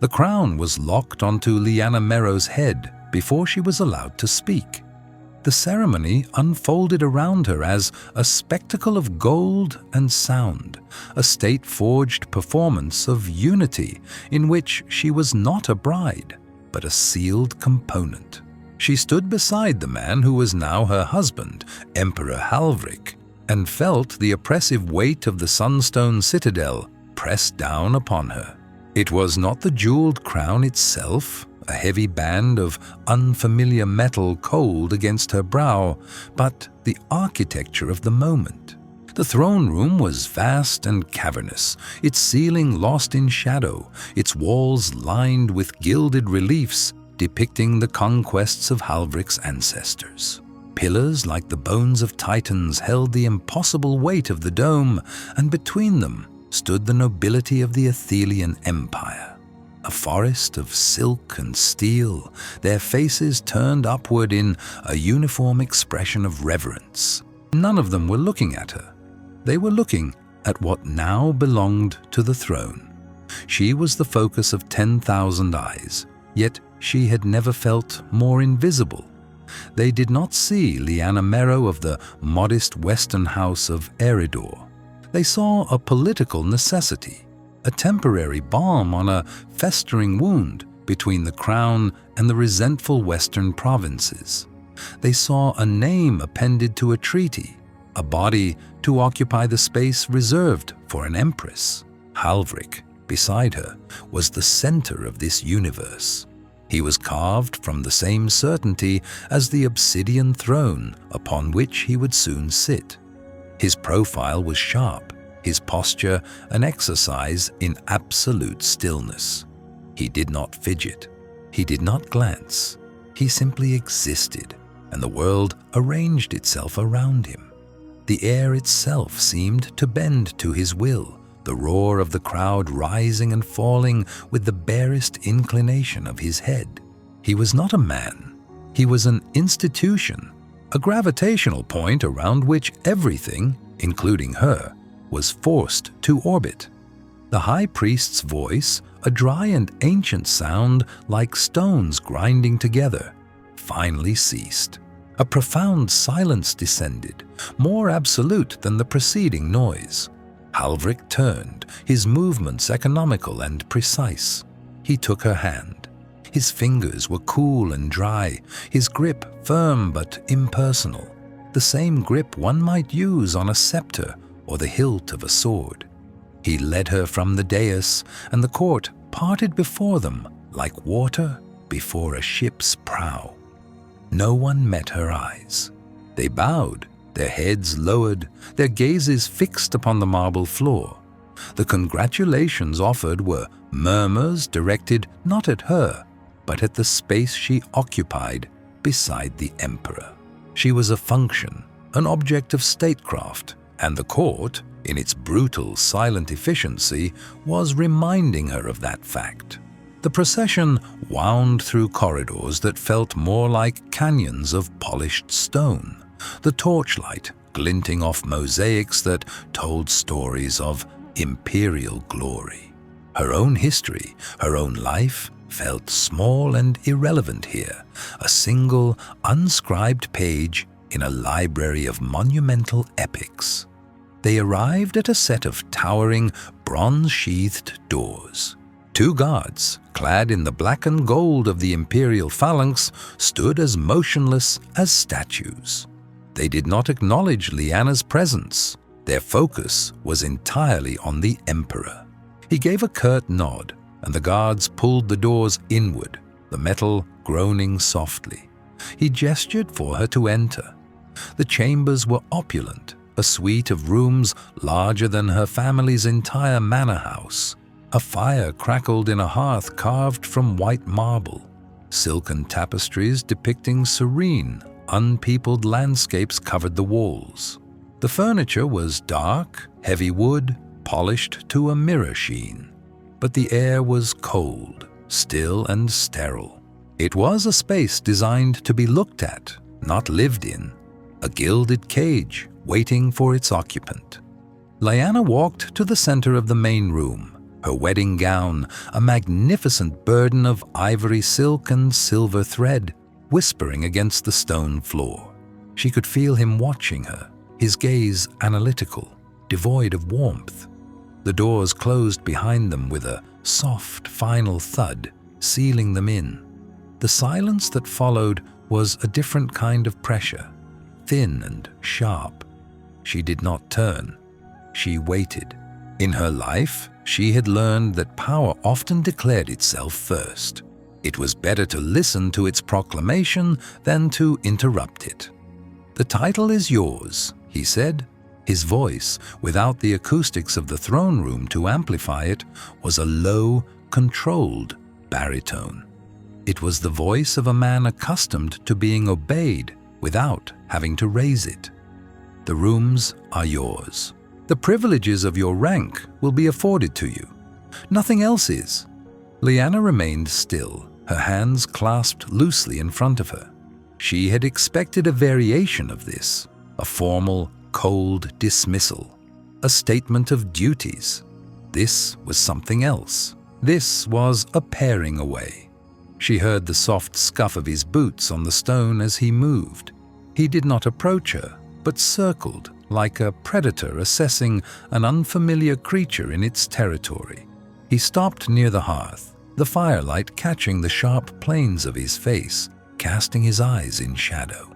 The crown was locked onto Lyanna Merrow's head before she was allowed to speak. The ceremony unfolded around her as a spectacle of gold and sound, a state-forged performance of unity in which she was not a bride, but a sealed component. She stood beside the man who was now her husband, Emperor Halvrik, and felt the oppressive weight of the Sunstone Citadel pressed down upon her. It was not the jeweled crown itself, a heavy band of unfamiliar metal cold against her brow, but the architecture of the moment. The throne room was vast and cavernous, its ceiling lost in shadow, its walls lined with gilded reliefs depicting the conquests of Halvrik's ancestors. Pillars like the bones of titans held the impossible weight of the dome, and between them stood the nobility of the Athelian Empire. A forest of silk and steel, their faces turned upward in a uniform expression of reverence. None of them were looking at her. They were looking at what now belonged to the throne. She was the focus of 10,000 eyes, yet she had never felt more invisible. They did not see Lyanna Merrow of the modest western house of Eredor. They saw a political necessity, a temporary balm on a festering wound between the crown and the resentful western provinces. They saw a name appended to a treaty, a body to occupy the space reserved for an empress. Halvrik, beside her, was the center of this universe. He was carved from the same certainty as the obsidian throne upon which he would soon sit. His profile was sharp, his posture an exercise in absolute stillness. He did not fidget. He did not glance. He simply existed, and the world arranged itself around him. The air itself seemed to bend to his will, the roar of the crowd rising and falling with the barest inclination of his head. He was not a man. He was an institution, a gravitational point around which everything, including her, was forced to orbit. The high priest's voice, a dry and ancient sound like stones grinding together, finally ceased. A profound silence descended, more absolute than the preceding noise. Halvrik turned, his movements economical and precise. He took her hand. His fingers were cool and dry, his grip firm but impersonal, the same grip one might use on a scepter or the hilt of a sword. He led her from the dais, and the court parted before them like water before a ship's prow. No one met her eyes. They bowed, their heads lowered, their gazes fixed upon the marble floor. The congratulations offered were murmurs directed not at her, but at the space she occupied beside the emperor. She was a function, an object of statecraft, and the court, in its brutal, silent efficiency, was reminding her of that fact. The procession wound through corridors that felt more like canyons of polished stone, the torchlight glinting off mosaics that told stories of imperial glory. Her own history, her own life, felt small and irrelevant here, a single, unscribed page in a library of monumental epics. They arrived at a set of towering, bronze-sheathed doors. Two guards, clad in the black and gold of the Imperial phalanx, stood as motionless as statues. They did not acknowledge Lyanna's presence. Their focus was entirely on the Emperor. He gave a curt nod, and the guards pulled the doors inward, the metal groaning softly. He gestured for her to enter. The chambers were opulent, a suite of rooms larger than her family's entire manor house. A fire crackled in a hearth carved from white marble. Silken tapestries depicting serene, unpeopled landscapes covered the walls. The furniture was dark, heavy wood, polished to a mirror sheen. But the air was cold, still and sterile. It was a space designed to be looked at, not lived in. A gilded cage waiting for its occupant. Lyanna walked to the center of the main room, Her wedding gown, a magnificent burden of ivory silk and silver thread, whispering against the stone floor. She could feel him watching her, his gaze analytical, devoid of warmth. The doors closed behind them with a soft, final thud, sealing them in. The silence that followed was a different kind of pressure, thin and sharp. She did not turn. She waited. In her life, she had learned that power often declared itself first. It was better to listen to its proclamation than to interrupt it. "The title is yours," he said. His voice, without the acoustics of the throne room to amplify it, was a low, controlled baritone. It was the voice of a man accustomed to being obeyed without having to raise it. "The rooms are yours. The privileges of your rank will be afforded to you. Nothing else is." Lyanna remained still, her hands clasped loosely in front of her. She had expected a variation of this, a formal, cold dismissal, a statement of duties. This was something else. This was a paring away. She heard the soft scuff of his boots on the stone as he moved. He did not approach her, but circled like a predator assessing an unfamiliar creature in its territory. He stopped near the hearth, the firelight catching the sharp planes of his face, casting his eyes in shadow.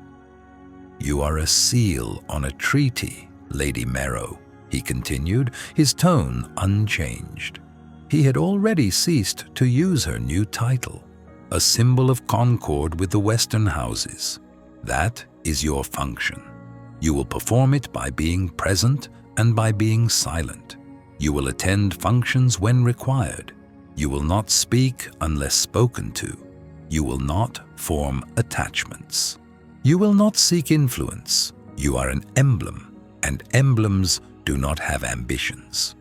"You are a seal on a treaty, Lady Merrow," he continued, his tone unchanged. He had already ceased to use her new title, a symbol of concord with the Western houses. "That is your function. You will perform it by being present and by being silent. You will attend functions when required. You will not speak unless spoken to. You will not form attachments. You will not seek influence. You are an emblem, and emblems do not have ambitions."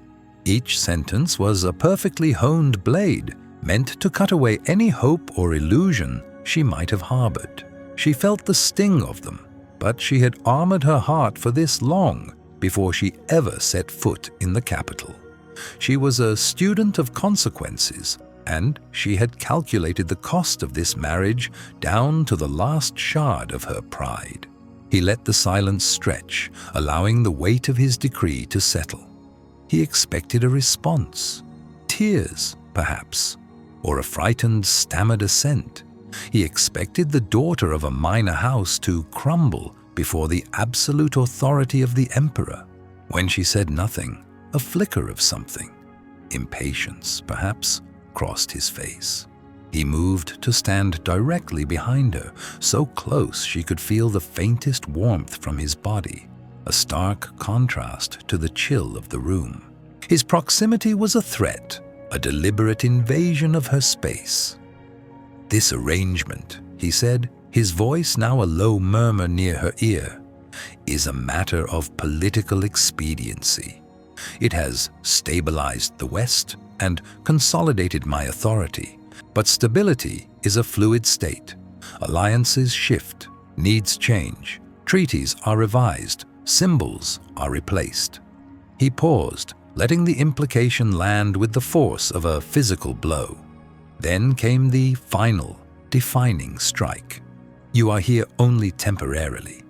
Each sentence was a perfectly honed blade, meant to cut away any hope or illusion she might have harbored. She felt the sting of them, but she had armored her heart for this long before she ever set foot in the capital. She was a student of consequences, and she had calculated the cost of this marriage down to the last shard of her pride. He let the silence stretch, allowing the weight of his decree to settle. He expected a response. Tears, perhaps, or a frightened, stammered assent. He expected the daughter of a minor house to crumble before the absolute authority of the emperor. When she said nothing, a flicker of something, impatience, perhaps, crossed his face. He moved to stand directly behind her, so close she could feel the faintest warmth from his body, a stark contrast to the chill of the room. His proximity was a threat, a deliberate invasion of her space. "This arrangement," he said, his voice now a low murmur near her ear, "is a matter of political expediency. It has stabilized the West and consolidated my authority, but stability is a fluid state. Alliances shift, needs change, treaties are revised, symbols are replaced." He paused, letting the implication land with the force of a physical blow. Then came the final, defining strike. "You are here only temporarily."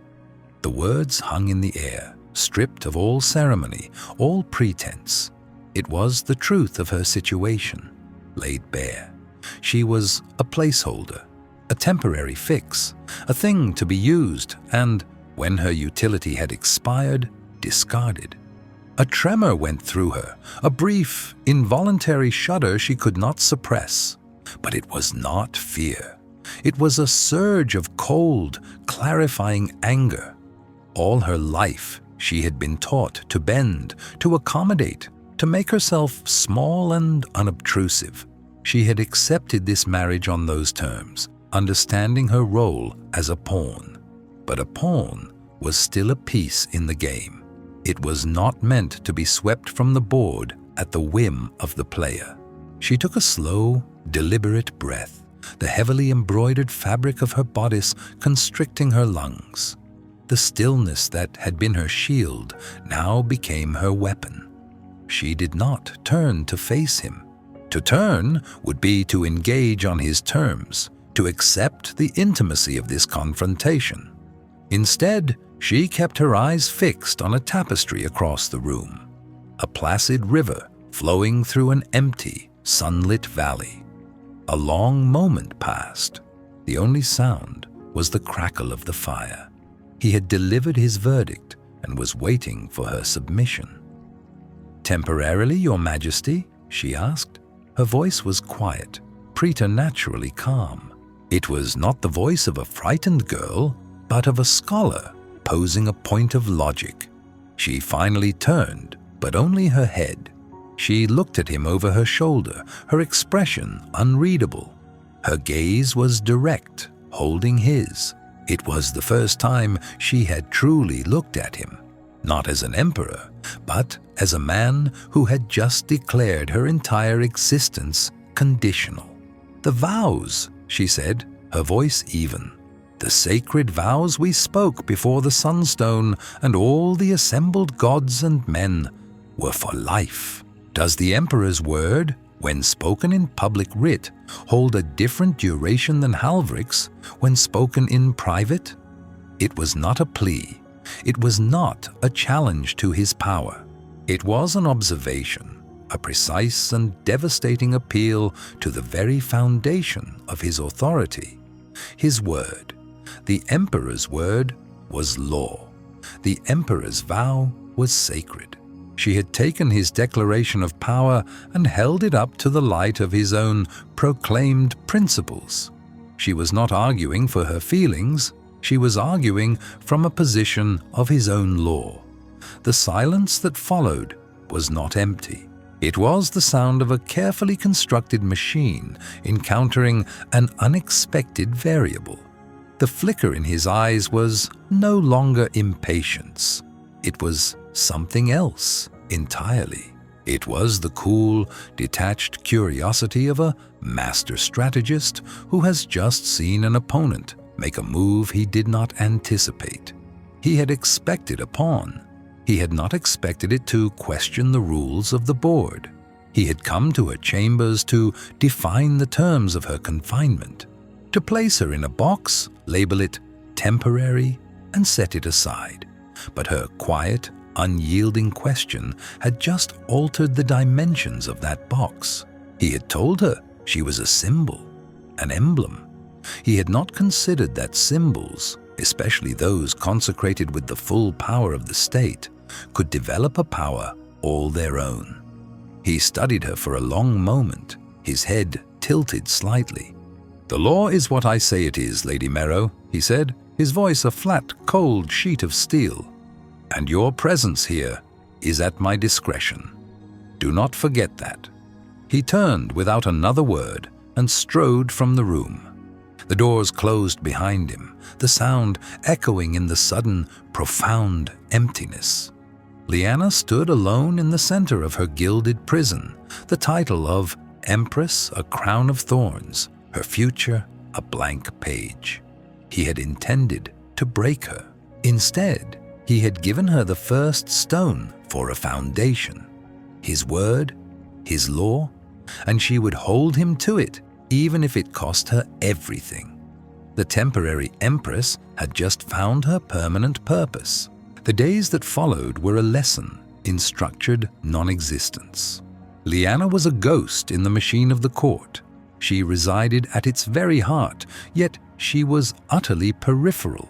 The words hung in the air, stripped of all ceremony, all pretense. It was the truth of her situation, laid bare. She was a placeholder, a temporary fix, a thing to be used and, when her utility had expired, discarded. A tremor went through her, a brief, involuntary shudder she could not suppress. But it was not fear. It was a surge of cold, clarifying anger. All her life, she had been taught to bend, to accommodate, to make herself small and unobtrusive. She had accepted this marriage on those terms, understanding her role as a pawn. But a pawn was still a piece in the game. It was not meant to be swept from the board at the whim of the player. She took a slow, deliberate breath, the heavily embroidered fabric of her bodice constricting her lungs. The stillness that had been her shield now became her weapon. she did not turn to face him. To turn would be to engage on his terms, to accept the intimacy of this confrontation. Instead, she kept her eyes fixed on a tapestry across the room, a placid river flowing through an empty, sunlit valley. A long moment passed. The only sound was the crackle of the fire. He had delivered his verdict and was waiting for her submission. "Temporarily, Your Majesty?" she asked. Her voice was quiet, preternaturally calm. It was not the voice of a frightened girl, but of a scholar posing a point of logic. She finally turned, but only her head. She looked at him over her shoulder, her expression unreadable. Her gaze was direct, holding his. It was the first time she had truly looked at him, not as an emperor, but as a man who had just declared her entire existence conditional. "The vows," she said, her voice even. "The sacred vows we spoke before the sunstone and all the assembled gods and men were for life. Does the emperor's word, when spoken in public writ, hold a different duration than Halvric's when spoken in private?" It was not a plea. It was not a challenge to his power. It was an observation, a precise and devastating appeal to the very foundation of his authority. His word, the emperor's word, was law. The emperor's vow was sacred. She had taken his declaration of power and held it up to the light of his own proclaimed principles. She was not arguing for her feelings. She was arguing from a position of his own law. The silence that followed was not empty. It was the sound of a carefully constructed machine encountering an unexpected variable. The flicker in his eyes was no longer impatience. It was something else entirely. It was the cool, detached curiosity of a master strategist who has just seen an opponent make a move he did not anticipate. He had expected a pawn. He had not expected it to question the rules of the board. He had come to her chambers to define the terms of her confinement, to place her in a box, label it temporary, and set it aside. But her quiet, unyielding question had just altered the dimensions of that box. He had told her she was a symbol, an emblem. He had not considered that symbols, especially those consecrated with the full power of the state, could develop a power all their own. He studied her for a long moment, his head tilted slightly. "The law is what I say it is, Lady Merrow," he said, his voice a flat, cold sheet of steel. "And your presence here is at my discretion. Do not forget that." He turned without another word and strode from the room. The doors closed behind him, the sound echoing in the sudden, profound emptiness. Lyanna stood alone in the center of her gilded prison, the title of Empress a crown of thorns, her future a blank page. He had intended to break her. Instead, he had given her the first stone for a foundation, his word, his law, and she would hold him to it, even if it cost her everything. The temporary empress had just found her permanent purpose. The days that followed were a lesson in structured non-existence. Lyanna was a ghost in the machine of the court. She resided at its very heart, yet she was utterly peripheral.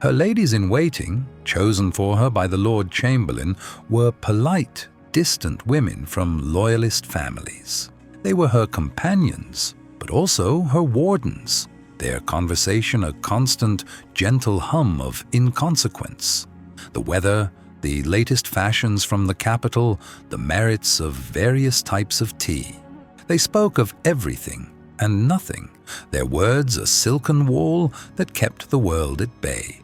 Her ladies-in-waiting, chosen for her by the Lord Chamberlain, were polite, distant women from loyalist families. They were her companions, but also her wardens, their conversation a constant, gentle hum of inconsequence. The weather, the latest fashions from the capital, the merits of various types of tea. They spoke of everything and nothing, their words a silken wall that kept the world at bay.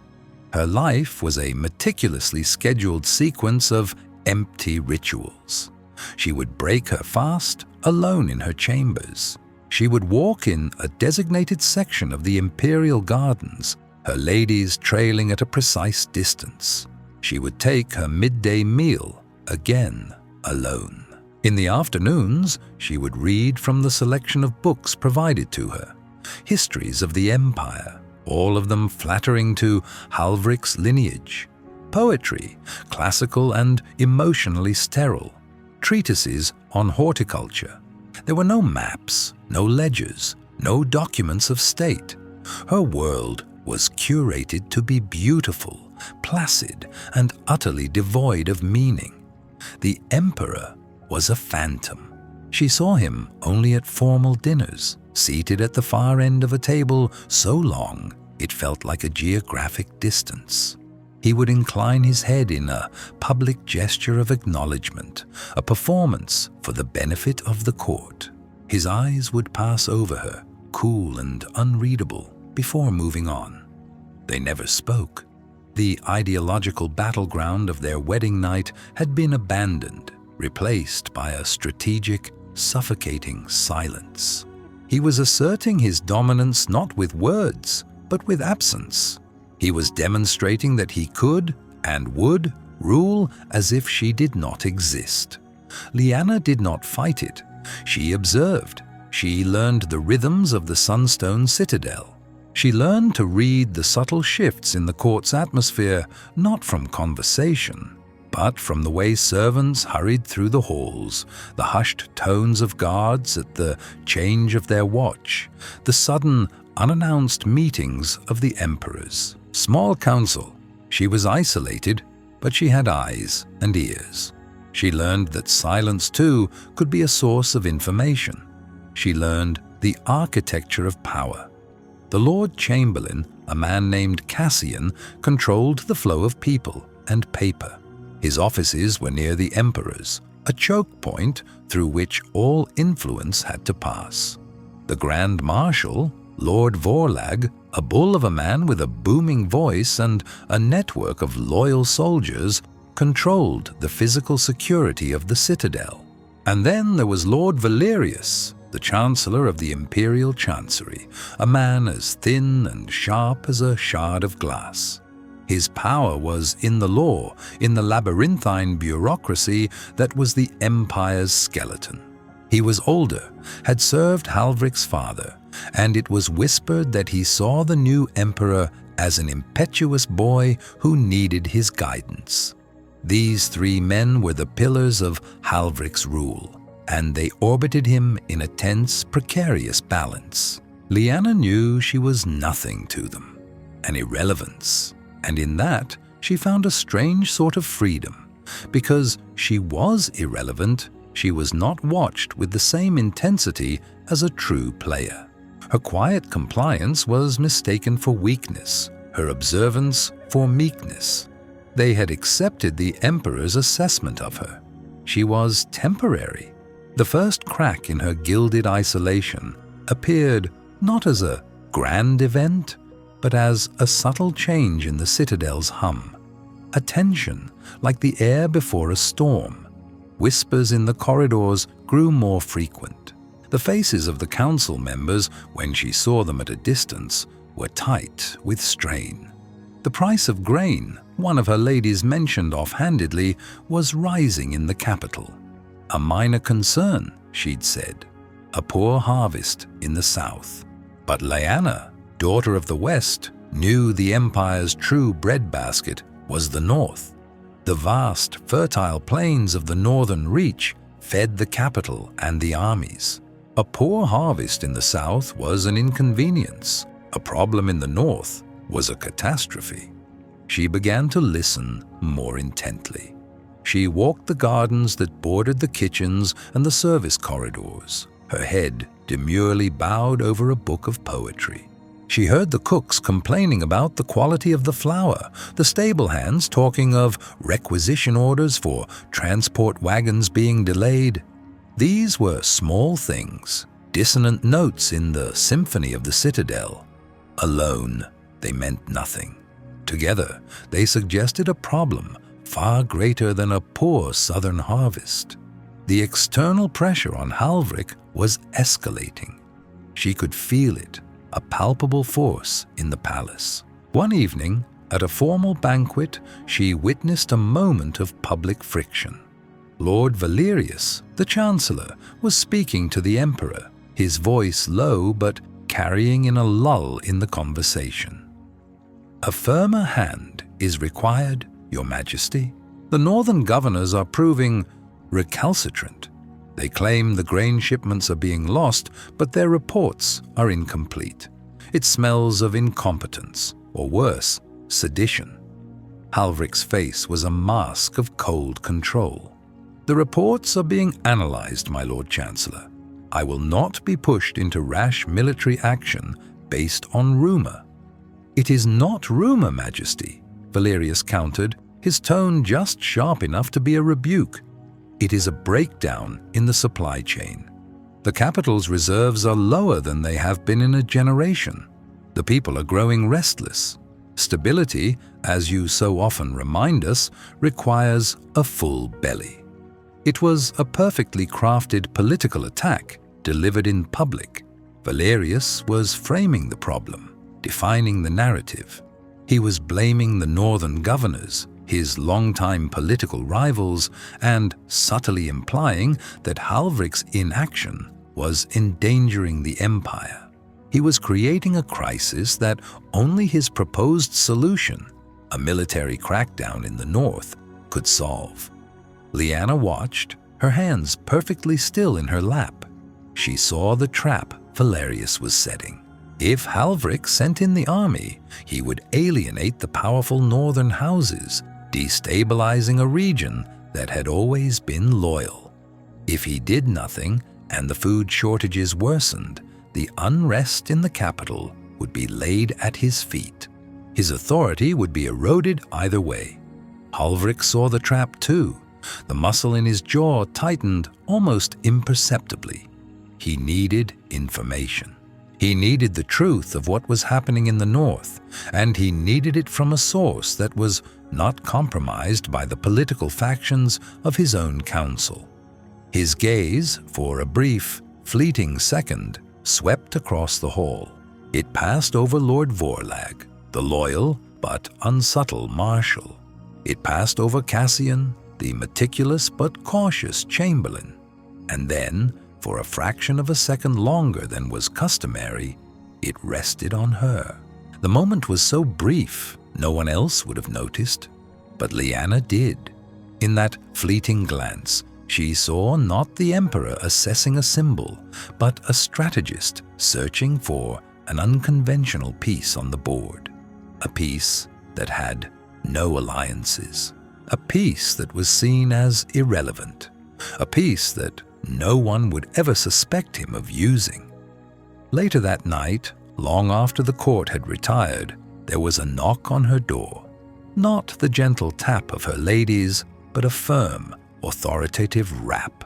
Her life was a meticulously scheduled sequence of empty rituals. She would break her fast alone in her chambers. She would walk in a designated section of the Imperial gardens, her ladies trailing at a precise distance. She would take her midday meal again alone. In the afternoons, she would read from the selection of books provided to her, histories of the empire, all of them flattering to Halvric's lineage, poetry, classical and emotionally sterile, treatises on horticulture. There were no maps, no ledgers, no documents of state. Her world was curated to be beautiful, placid, and utterly devoid of meaning. The emperor was a phantom. She saw him only at formal dinners, seated at the far end of a table so long it felt like a geographic distance. He would incline his head in a public gesture of acknowledgement, a performance for the benefit of the court. His eyes would pass over her, cool and unreadable, before moving on. They never spoke. The ideological battleground of their wedding night had been abandoned, replaced by a strategic, suffocating silence. He was asserting his dominance not with words, but with absence. He was demonstrating that he could and would rule as if she did not exist. Lyanna did not fight it. She observed. She learned the rhythms of the Sunstone Citadel. She learned to read the subtle shifts in the court's atmosphere, not from conversation, but from the way servants hurried through the halls, the hushed tones of guards at the change of their watch, the sudden, unannounced meetings of the emperors. Small council. She was isolated, but she had eyes and ears. She learned that silence, too, could be a source of information. She learned the architecture of power. The Lord Chamberlain, a man named Cassian, controlled the flow of people and paper. His offices were near the emperors, a choke point through which all influence had to pass. The Grand Marshal, Lord Vorlag, a bull of a man with a booming voice and a network of loyal soldiers, controlled the physical security of the citadel. And then there was Lord Valerius, the Chancellor of the Imperial Chancery, a man as thin and sharp as a shard of glass. His power was in the law, in the labyrinthine bureaucracy that was the empire's skeleton. He was older, had served Halvric's father, and it was whispered that he saw the new emperor as an impetuous boy who needed his guidance. These three men were the pillars of Halvric's rule, and they orbited him in a tense, precarious balance. Lyanna knew she was nothing to them, an irrelevance, and in that she found a strange sort of freedom. Because she was irrelevant, she was not watched with the same intensity as a true player. Her quiet compliance was mistaken for weakness, her observance for meekness. They had accepted the emperor's assessment of her. She was temporary. The first crack in her gilded isolation appeared not as a grand event, but as a subtle change in the citadel's hum. A tension, like the air before a storm. Whispers in the corridors grew more frequent. The faces of the council members, when she saw them at a distance, were tight with strain. The price of grain, one of her ladies mentioned offhandedly, was rising in the capital. A minor concern, she'd said. A poor harvest in the south. But Lyanna, daughter of the West, knew the empire's true breadbasket was the north. The vast, fertile plains of the northern reach fed the capital and the armies. A poor harvest in the south was an inconvenience. A problem in the north was a catastrophe. She began to listen more intently. She walked the gardens that bordered the kitchens and the service corridors, her head demurely bowed over a book of poetry. She heard the cooks complaining about the quality of the flour, the stable hands talking of requisition orders for transport wagons being delayed. These were small things, dissonant notes in the symphony of the citadel. Alone, they meant nothing. Together, they suggested a problem far greater than a poor southern harvest. The external pressure on Halvric was escalating. She could feel it, a palpable force in the palace. One evening, at a formal banquet, she witnessed a moment of public friction. Lord Valerius, the Chancellor, was speaking to the Emperor, his voice low but carrying in a lull in the conversation. "A firmer hand is required, Your Majesty. The northern governors are proving recalcitrant. They claim the grain shipments are being lost, but their reports are incomplete. It smells of incompetence, or worse, sedition." Halvric's face was a mask of cold control. "The reports are being analyzed, my Lord Chancellor. I will not be pushed into rash military action based on rumor." "It is not rumor, Majesty," Valerius countered, his tone just sharp enough to be a rebuke. "It is a breakdown in the supply chain. The capital's reserves are lower than they have been in a generation. The people are growing restless. Stability, as you so often remind us, requires a full belly." It was a perfectly crafted political attack, delivered in public. Valerius was framing the problem, defining the narrative. He was blaming the northern governors, his longtime political rivals, and subtly implying that Halvric's inaction was endangering the empire. He was creating a crisis that only his proposed solution, a military crackdown in the north, could solve. Lyanna watched, her hands perfectly still in her lap. She saw the trap Valerius was setting. If Halvric sent in the army, he would alienate the powerful northern houses, destabilizing a region that had always been loyal. If he did nothing and the food shortages worsened, the unrest in the capital would be laid at his feet. His authority would be eroded either way. Halvric saw the trap too. The muscle in his jaw tightened almost imperceptibly. He needed information. He needed the truth of what was happening in the north, and he needed it from a source that was not compromised by the political factions of his own council. His gaze, for a brief, fleeting second, swept across the hall. It passed over Lord Vorlag, the loyal but unsubtle marshal. It passed over Cassian, the meticulous but cautious chamberlain. And then, for a fraction of a second longer than was customary, it rested on her. The moment was so brief, no one else would have noticed. But Lyanna did. In that fleeting glance, she saw not the Emperor assessing a symbol, but a strategist searching for an unconventional piece on the board. A piece that had no alliances. A piece that was seen as irrelevant. A piece that no one would ever suspect him of using. Later that night, long after the court had retired, there was a knock on her door. Not the gentle tap of her ladies, but a firm, authoritative rap.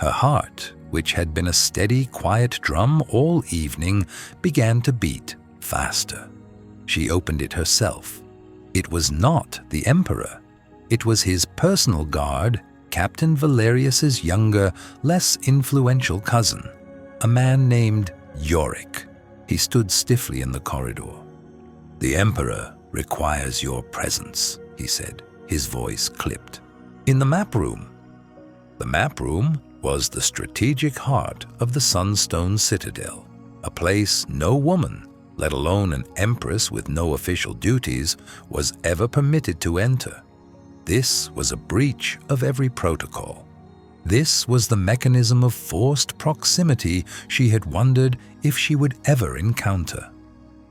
Her heart, which had been a steady, quiet drum all evening, began to beat faster. She opened it herself. It was not the Emperor. It was his personal guard, Captain Valerius's younger, less influential cousin, a man named Yorick. He stood stiffly in the corridor. "The Emperor requires your presence," he said, his voice clipped. "In the map room." The map room was the strategic heart of the Sunstone Citadel, a place no woman, let alone an empress with no official duties, was ever permitted to enter. This was a breach of every protocol. This was the mechanism of forced proximity she had wondered if she would ever encounter.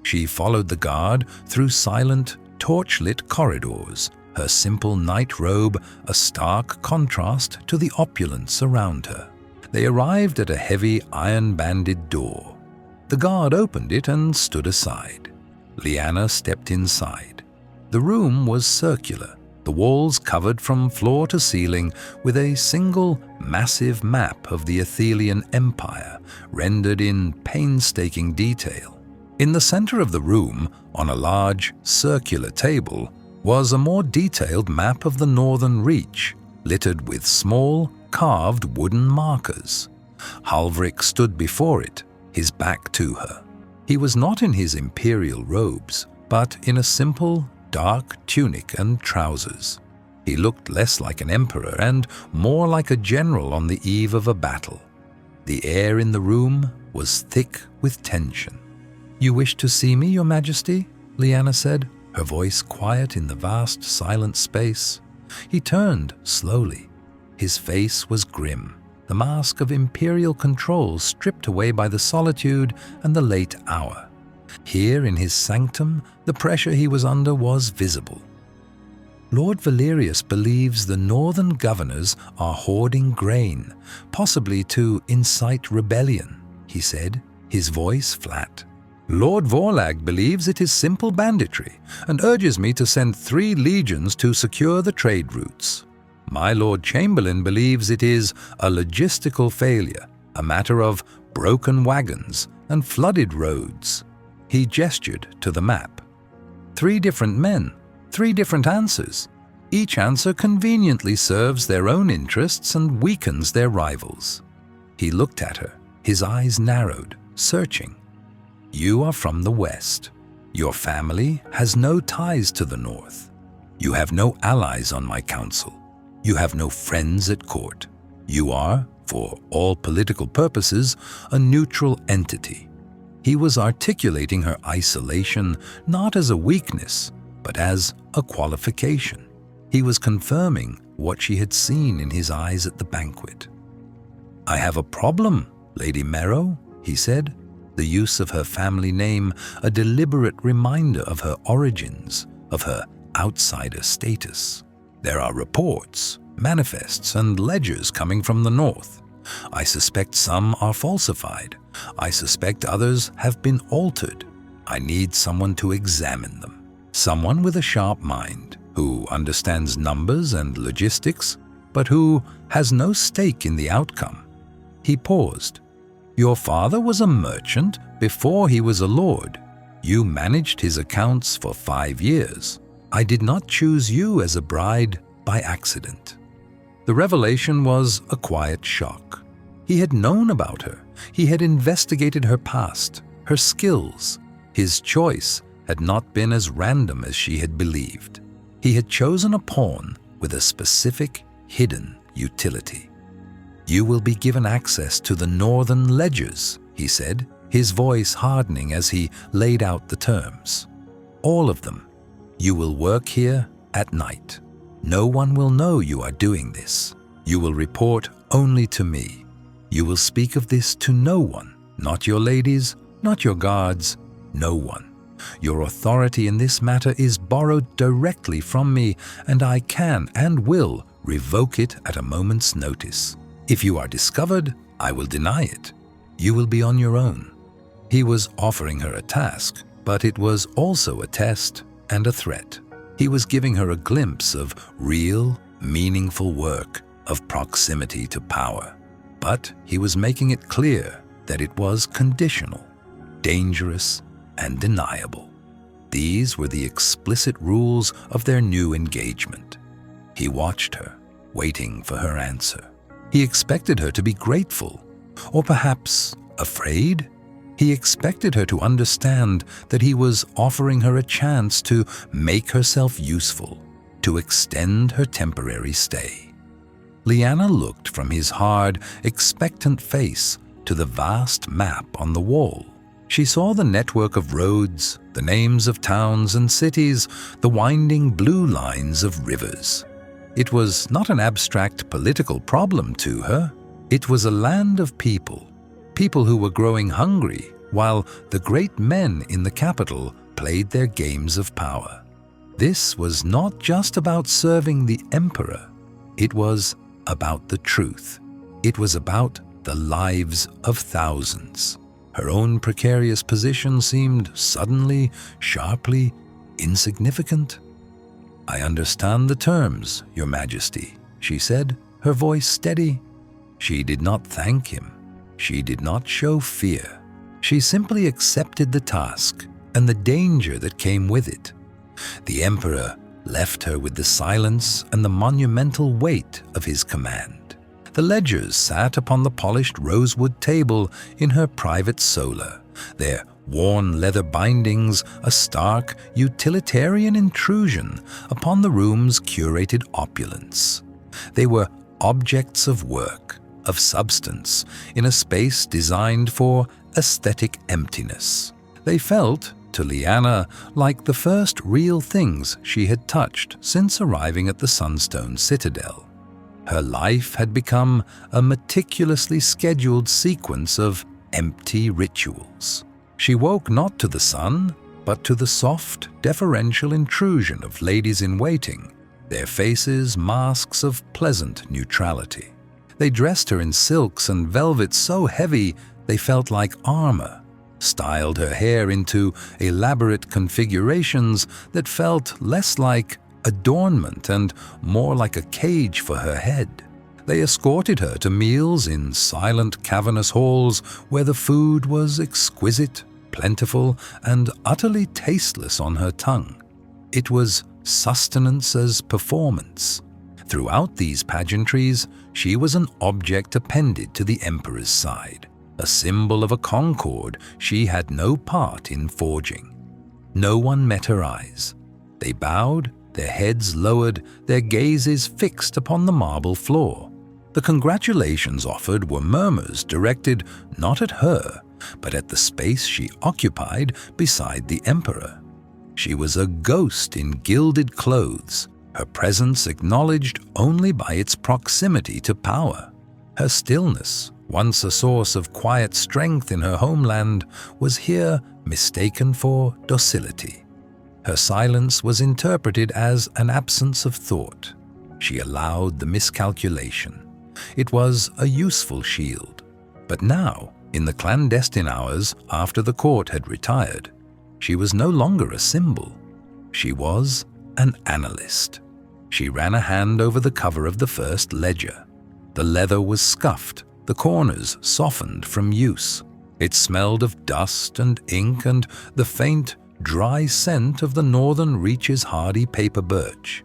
She followed the guard through silent, torch-lit corridors, her simple night robe a stark contrast to the opulence around her. They arrived at a heavy iron-banded door. The guard opened it and stood aside. Lyanna stepped inside. The room was circular, the walls covered from floor to ceiling with a single massive map of the Athelian Empire, rendered in painstaking detail. In the center of the room, on a large, circular table, was a more detailed map of the northern reach, littered with small, carved wooden markers. Halvric stood before it, his back to her. He was not in his imperial robes, but in a simple, dark tunic and trousers. He looked less like an emperor and more like a general on the eve of a battle. The air in the room was thick with tension. "You wish to see me, Your Majesty?" Lyanna said, her voice quiet in the vast, silent space. He turned slowly. His face was grim, the mask of imperial control stripped away by the solitude and the late hour. Here in his sanctum, the pressure he was under was visible. "Lord Valerius believes the northern governors are hoarding grain, possibly to incite rebellion," he said, his voice flat. "Lord Vorlag believes it is simple banditry and urges me to send 3 legions to secure the trade routes. My Lord Chamberlain believes it is a logistical failure, a matter of broken wagons and flooded roads." He gestured to the map. 3 different men, 3 different answers. Each answer conveniently serves their own interests and weakens their rivals. He looked at her, his eyes narrowed, searching. "You are from the West. Your family has no ties to the North. You have no allies on my council. You have no friends at court. You are, for all political purposes, a neutral entity." He was articulating her isolation not as a weakness, but as a qualification. He was confirming what she had seen in his eyes at the banquet. "I have a problem, Lady Merrow," he said, the use of her family name a deliberate reminder of her origins, of her outsider status. "There are reports, manifests, and ledgers coming from the north. I suspect some are falsified. I suspect others have been altered. I need someone to examine them. Someone with a sharp mind, who understands numbers and logistics, but who has no stake in the outcome." He paused. "Your father was a merchant before he was a lord. You managed his accounts for 5 years. I did not choose you as a bride by accident." The revelation was a quiet shock. He had known about her. He had investigated her past, her skills. His choice had not been as random as she had believed. He had chosen a pawn with a specific, hidden utility. "You will be given access to the northern ledgers," he said, his voice hardening as he laid out the terms. "All of them. You will work here at night. No one will know you are doing this. You will report only to me. You will speak of this to no one, not your ladies, not your guards, no one. Your authority in this matter is borrowed directly from me, and I can and will revoke it at a moment's notice. If you are discovered, I will deny it. You will be on your own." He was offering her a task, but it was also a test and a threat. He was giving her a glimpse of real, meaningful work, of proximity to power. But he was making it clear that it was conditional, dangerous, and deniable. These were the explicit rules of their new engagement. He watched her, waiting for her answer. He expected her to be grateful, or perhaps afraid. He expected her to understand that he was offering her a chance to make herself useful, to extend her temporary stay. Lyanna looked from his hard, expectant face to the vast map on the wall. She saw the network of roads, the names of towns and cities, the winding blue lines of rivers. It was not an abstract political problem to her. It was a land of people, people who were growing hungry, while the great men in the capital played their games of power. This was not just about serving the emperor. It was about the truth. It was about the lives of thousands. Her own precarious position seemed suddenly, sharply insignificant. "I understand the terms, Your Majesty," she said, her voice steady. She did not thank him. She did not show fear. She simply accepted the task and the danger that came with it. The emperor left her with the silence and the monumental weight of his command. The ledgers sat upon the polished rosewood table in her private solar, their worn leather bindings a stark, utilitarian intrusion upon the room's curated opulence. They were objects of work, of substance, in a space designed for aesthetic emptiness. They felt, to Lyanna, like the first real things she had touched since arriving at the Sunstone Citadel. Her life had become a meticulously scheduled sequence of empty rituals. She woke not to the sun, but to the soft, deferential intrusion of ladies-in-waiting, their faces masks of pleasant neutrality. They dressed her in silks and velvets so heavy they felt like armor, styled her hair into elaborate configurations that felt less like adornment and more like a cage for her head. They escorted her to meals in silent cavernous halls where the food was exquisite, plentiful, and utterly tasteless on her tongue. It was sustenance as performance. Throughout these pageantries, she was an object appended to the emperor's side, a symbol of a concord she had no part in forging. No one met her eyes. They bowed, their heads lowered, their gazes fixed upon the marble floor. The congratulations offered were murmurs directed not at her, but at the space she occupied beside the emperor. She was a ghost in gilded clothes, her presence acknowledged only by its proximity to power. Her stillness, once a source of quiet strength in her homeland, was here mistaken for docility. Her silence was interpreted as an absence of thought. She allowed the miscalculation. It was a useful shield. But now, in the clandestine hours after the court had retired, she was no longer a symbol. She was an analyst. She ran a hand over the cover of the first ledger. The leather was scuffed, the corners softened from use. It smelled of dust and ink and the faint, dry scent of the northern reaches' hardy paper birch.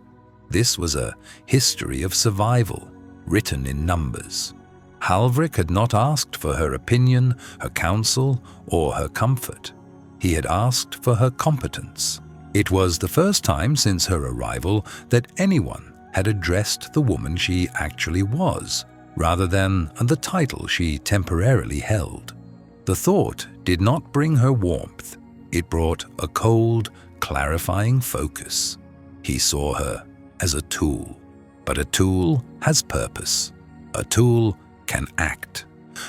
This was a history of survival, written in numbers. Halvrik had not asked for her opinion, her counsel, or her comfort. He had asked for her competence. It was the first time since her arrival that anyone had addressed the woman she actually was, rather than the title she temporarily held. The thought did not bring her warmth. It brought a cold, clarifying focus. He saw her as a tool. But a tool has purpose. A tool can act.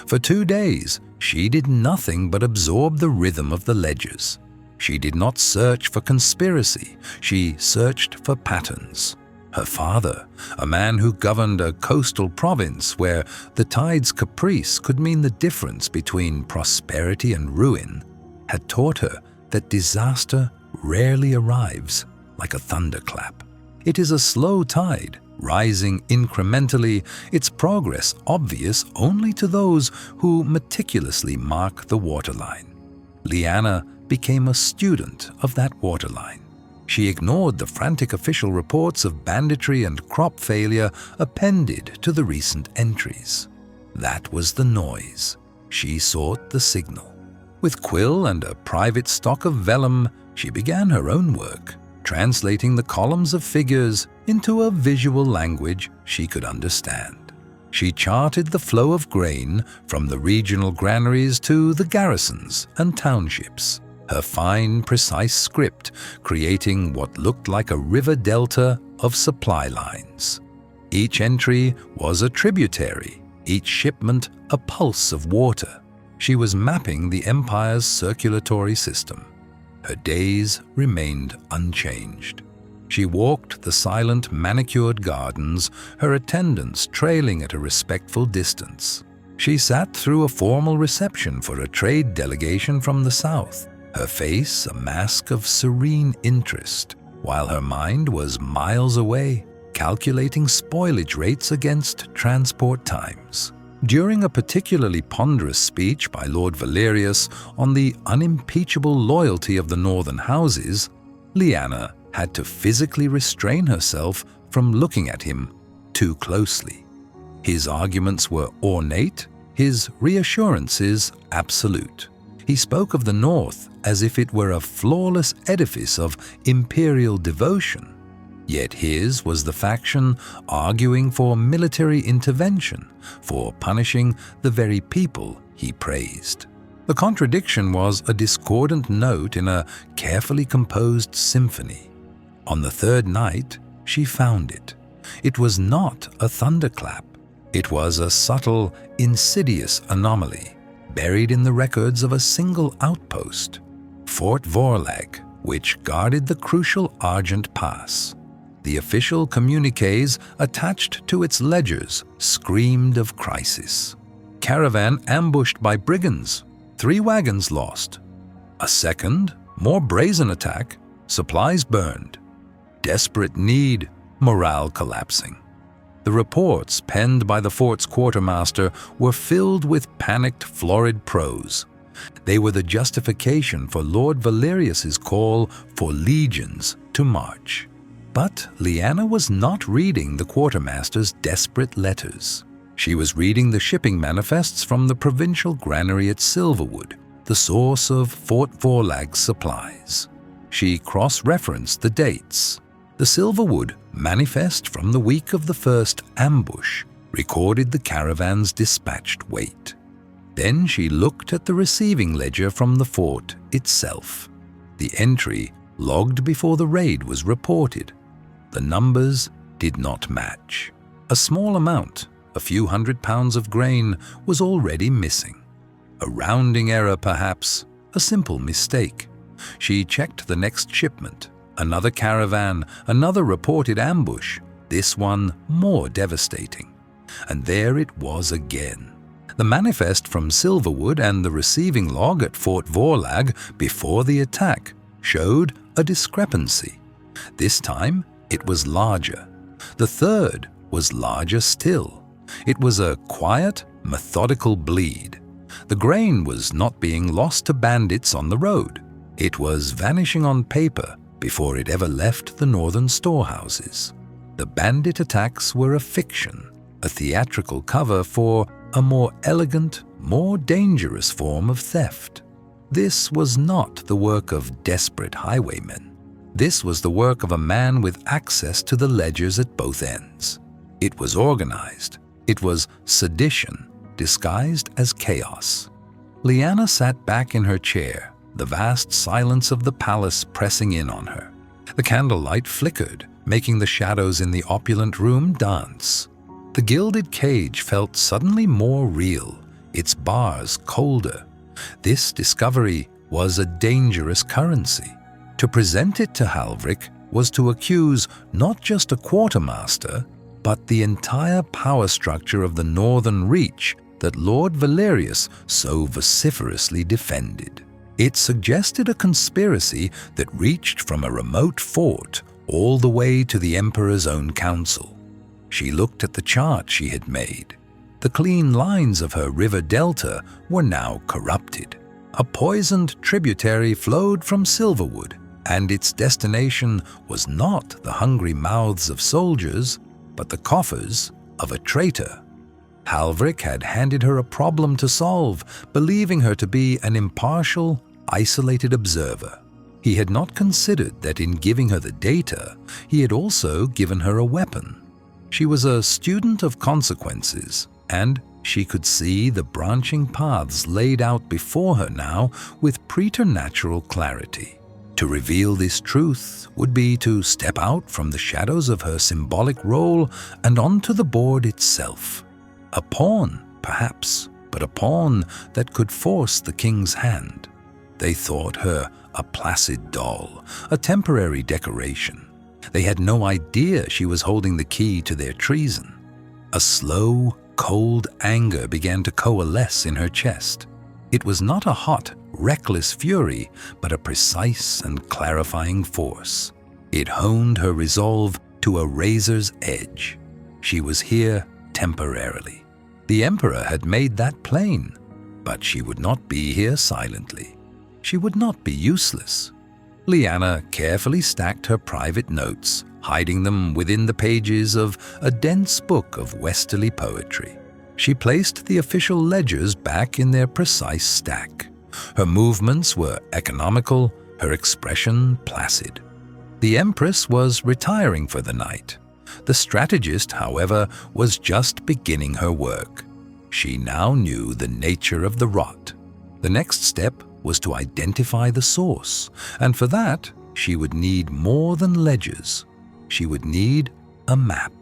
For 2 days, she did nothing but absorb the rhythm of the ledgers. She did not search for conspiracy. She searched for patterns. Her father, a man who governed a coastal province where the tide's caprice could mean the difference between prosperity and ruin, had taught her that disaster rarely arrives like a thunderclap. It is a slow tide, rising incrementally, its progress obvious only to those who meticulously mark the waterline. Lyanna became a student of that waterline. She ignored the frantic official reports of banditry and crop failure appended to the recent entries. That was the noise. She sought the signal. With quill and a private stock of vellum, she began her own work, translating the columns of figures into a visual language she could understand. She charted the flow of grain from the regional granaries to the garrisons and townships, her fine, precise script creating what looked like a river delta of supply lines. Each entry was a tributary, each shipment a pulse of water. She was mapping the empire's circulatory system. Her days remained unchanged. She walked the silent, manicured gardens, her attendants trailing at a respectful distance. She sat through a formal reception for a trade delegation from the south, her face a mask of serene interest, while her mind was miles away, calculating spoilage rates against transport times. During a particularly ponderous speech by Lord Valerius on the unimpeachable loyalty of the northern houses, Lyanna had to physically restrain herself from looking at him too closely. His arguments were ornate, his reassurances absolute. He spoke of the North as if it were a flawless edifice of imperial devotion, yet his was the faction arguing for military intervention, for punishing the very people he praised. The contradiction was a discordant note in a carefully composed symphony. On the third night, she found it. It was not a thunderclap. It was a subtle, insidious anomaly, buried in the records of a single outpost, Fort Vorlag, which guarded the crucial Argent Pass. The official communiques attached to its ledgers screamed of crisis. Caravan ambushed by brigands, 3 wagons lost. A second, more brazen attack, supplies burned. Desperate need, morale collapsing. The reports penned by the fort's quartermaster were filled with panicked, florid prose. They were the justification for Lord Valerius's call for legions to march. But Lyanna was not reading the quartermaster's desperate letters. She was reading the shipping manifests from the provincial granary at Silverwood, the source of Fort Vorlag's supplies. She cross-referenced the dates. The Silverwood manifest from the week of the first ambush recorded the caravan's dispatched weight. Then she looked at the receiving ledger from the fort itself. The entry logged before the raid was reported. The numbers did not match. A small amount, a few £100 of grain, was already missing. A rounding error perhaps, a simple mistake. She checked the next shipment. Another caravan, another reported ambush, this one more devastating. And there it was again. The manifest from Silverwood and the receiving log at Fort Vorlag before the attack showed a discrepancy. This time it was larger. The third was larger still. It was a quiet, methodical bleed. The grain was not being lost to bandits on the road. It was vanishing on paper before it ever left the northern storehouses. The bandit attacks were a fiction, a theatrical cover for a more elegant, more dangerous form of theft. This was not the work of desperate highwaymen. This was the work of a man with access to the ledgers at both ends. It was organized. It was sedition, disguised as chaos. Lyanna sat back in her chair, the vast silence of the palace pressing in on her. The candlelight flickered, making the shadows in the opulent room dance. The gilded cage felt suddenly more real, its bars colder. This discovery was a dangerous currency. To present it to Halvrik was to accuse not just a quartermaster, but the entire power structure of the Northern Reach that Lord Valerius so vociferously defended. It suggested a conspiracy that reached from a remote fort all the way to the Emperor's own council. She looked at the chart she had made. The clean lines of her river delta were now corrupted. A poisoned tributary flowed from Silverwood, and its destination was not the hungry mouths of soldiers, but the coffers of a traitor. Halvrik had handed her a problem to solve, believing her to be an impartial, isolated observer. He had not considered that in giving her the data, he had also given her a weapon. She was a student of consequences, and she could see the branching paths laid out before her now with preternatural clarity. To reveal this truth would be to step out from the shadows of her symbolic role and onto the board itself. A pawn, perhaps, but a pawn that could force the king's hand. They thought her a placid doll, a temporary decoration. They had no idea she was holding the key to their treason. A slow, cold anger began to coalesce in her chest. It was not a hot, reckless fury, but a precise and clarifying force. It honed her resolve to a razor's edge. She was here temporarily. The Emperor had made that plain, but she would not be here silently. She would not be useless. Lyanna carefully stacked her private notes, hiding them within the pages of a dense book of westerly poetry. She placed the official ledgers back in their precise stack. Her movements were economical, her expression placid. The Empress was retiring for the night. The strategist, however, was just beginning her work. She now knew the nature of the rot. The next step was to identify the source, and for that, she would need more than ledgers. She would need a map.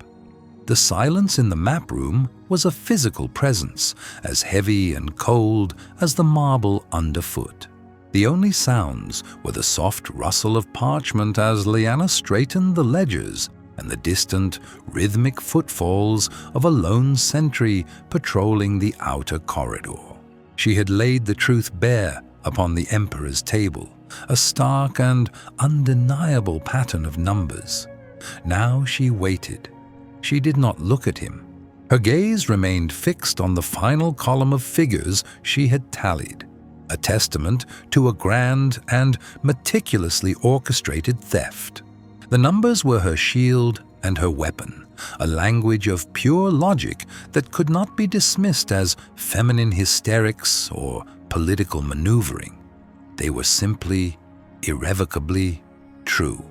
The silence in the map room was a physical presence, as heavy and cold as the marble underfoot. The only sounds were the soft rustle of parchment as Lyanna straightened the ledgers and the distant, rhythmic footfalls of a lone sentry patrolling the outer corridor. She had laid the truth bare upon the Emperor's table, a stark and undeniable pattern of numbers. Now she waited. She did not look at him. Her gaze remained fixed on the final column of figures she had tallied, a testament to a grand and meticulously orchestrated theft. The numbers were her shield and her weapon, a language of pure logic that could not be dismissed as feminine hysterics or political maneuvering. They were simply, irrevocably true.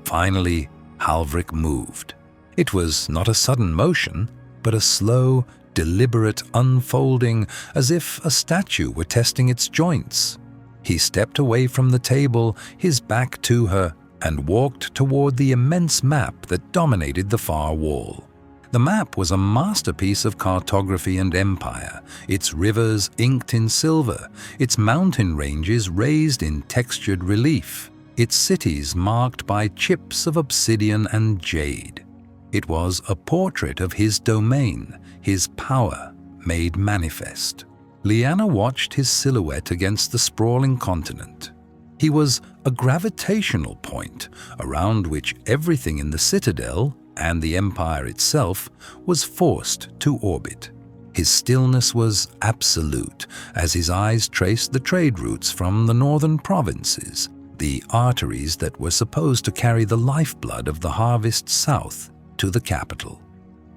Finally, Halvrik moved. It was not a sudden motion, but a slow, deliberate unfolding, as if a statue were testing its joints. He stepped away from the table, his back to her, and walked toward the immense map that dominated the far wall. The map was a masterpiece of cartography and empire, its rivers inked in silver, its mountain ranges raised in textured relief, its cities marked by chips of obsidian and jade. It was a portrait of his domain, his power made manifest. Lyanna watched his silhouette against the sprawling continent. He was a gravitational point around which everything in the citadel and the empire itself was forced to orbit. His stillness was absolute as his eyes traced the trade routes from the northern provinces, the arteries that were supposed to carry the lifeblood of the harvest south to the capital.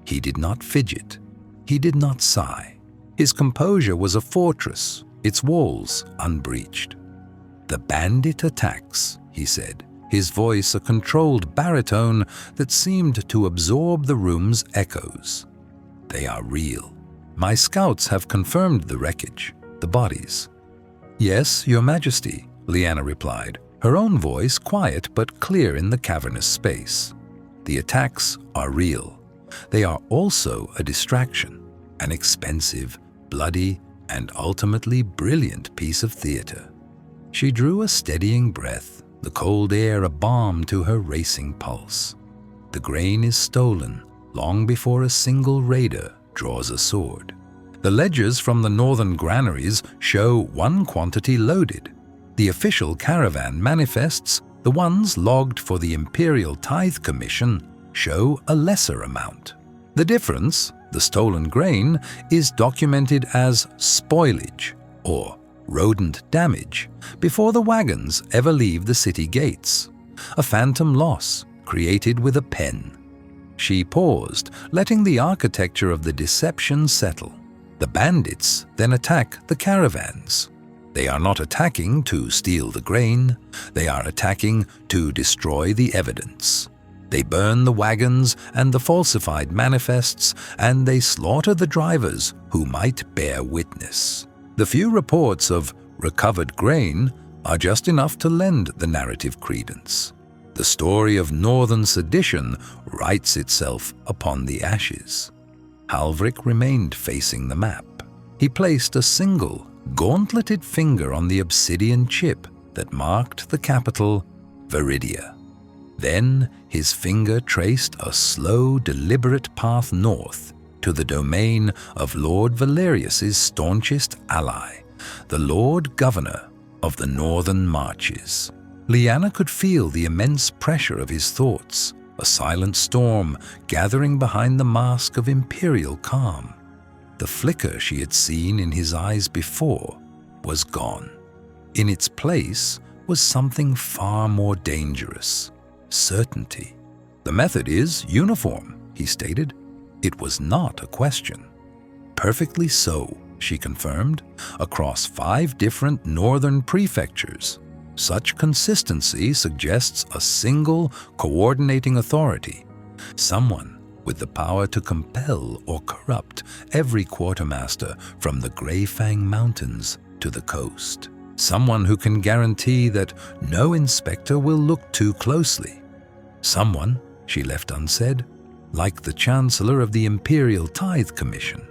He did not fidget. He did not sigh. His composure was a fortress, its walls unbreached. "The bandit attacks," he said, his voice a controlled baritone that seemed to absorb the room's echoes. "They are real. My scouts have confirmed the wreckage, the bodies." "Yes, Your Majesty," Lyanna replied, her own voice quiet but clear in the cavernous space. "The attacks are real. They are also a distraction, an expensive, bloody, and ultimately brilliant piece of theater." She drew a steadying breath, the cold air a balm to her racing pulse. The grain is stolen long before a single raider draws a sword. The ledgers from the northern granaries show one quantity loaded. The official caravan manifests, the ones logged for the Imperial Tithe Commission, show a lesser amount. The difference, the stolen grain, is documented as spoilage or rodent damage before the wagons ever leave the city gates, a phantom loss created with a pen. She paused, letting the architecture of the deception settle. The bandits then attack the caravans. They are not attacking to steal the grain, they are attacking to destroy the evidence. They burn the wagons and the falsified manifests, and they slaughter the drivers who might bear witness. The few reports of recovered grain are just enough to lend the narrative credence. The story of northern sedition writes itself upon the ashes. Halvrik remained facing the map. He placed a single, gauntleted finger on the obsidian chip that marked the capital, Viridia. Then his finger traced a slow, deliberate path north to the domain of Lord Valerius's staunchest ally, the Lord Governor of the Northern Marches. Lyanna could feel the immense pressure of his thoughts, a silent storm gathering behind the mask of imperial calm. The flicker she had seen in his eyes before was gone. In its place was something far more dangerous: certainty. "The method is uniform," he stated. It was not a question. "Perfectly so," she confirmed, across 5 different northern prefectures. Such consistency suggests a single, coordinating authority, someone with the power to compel or corrupt every quartermaster from the Greyfang Mountains to the coast. Someone who can guarantee that no inspector will look too closely. Someone, she left unsaid, like the Chancellor of the Imperial Tithe Commission.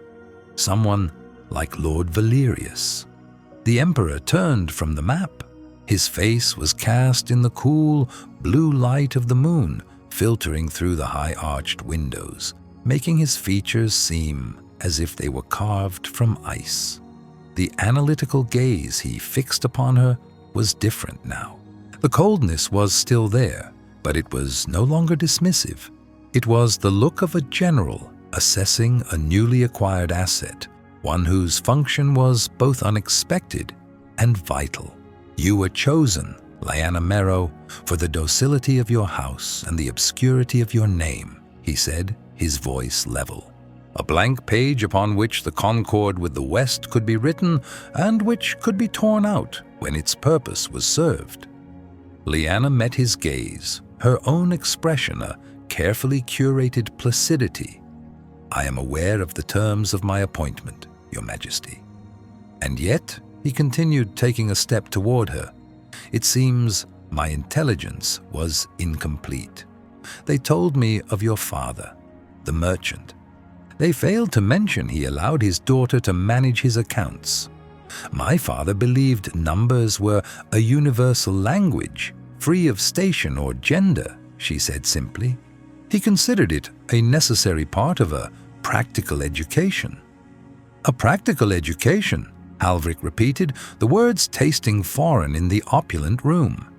Someone like Lord Valerius. The Emperor turned from the map. His face was cast in the cool, blue light of the moon, filtering through the high-arched windows, making his features seem as if they were carved from ice. The analytical gaze he fixed upon her was different now. The coldness was still there, but it was no longer dismissive. It was the look of a general assessing a newly acquired asset, one whose function was both unexpected and vital. You were chosen, Lyanna Merrow, for the docility of your house and the obscurity of your name, he said, his voice level. A blank page upon which the concord with the West could be written and which could be torn out when its purpose was served. Lyanna met his gaze, her own expression a carefully curated placidity. I am aware of the terms of my appointment, Your Majesty. And yet, he continued, taking a step toward her, it seems my intelligence was incomplete. They told me of your father, the merchant. They failed to mention he allowed his daughter to manage his accounts. My father believed numbers were a universal language, free of station or gender, she said simply. He considered it a necessary part of a practical education. A practical education, Halvrik repeated, the words tasting foreign in the opulent room.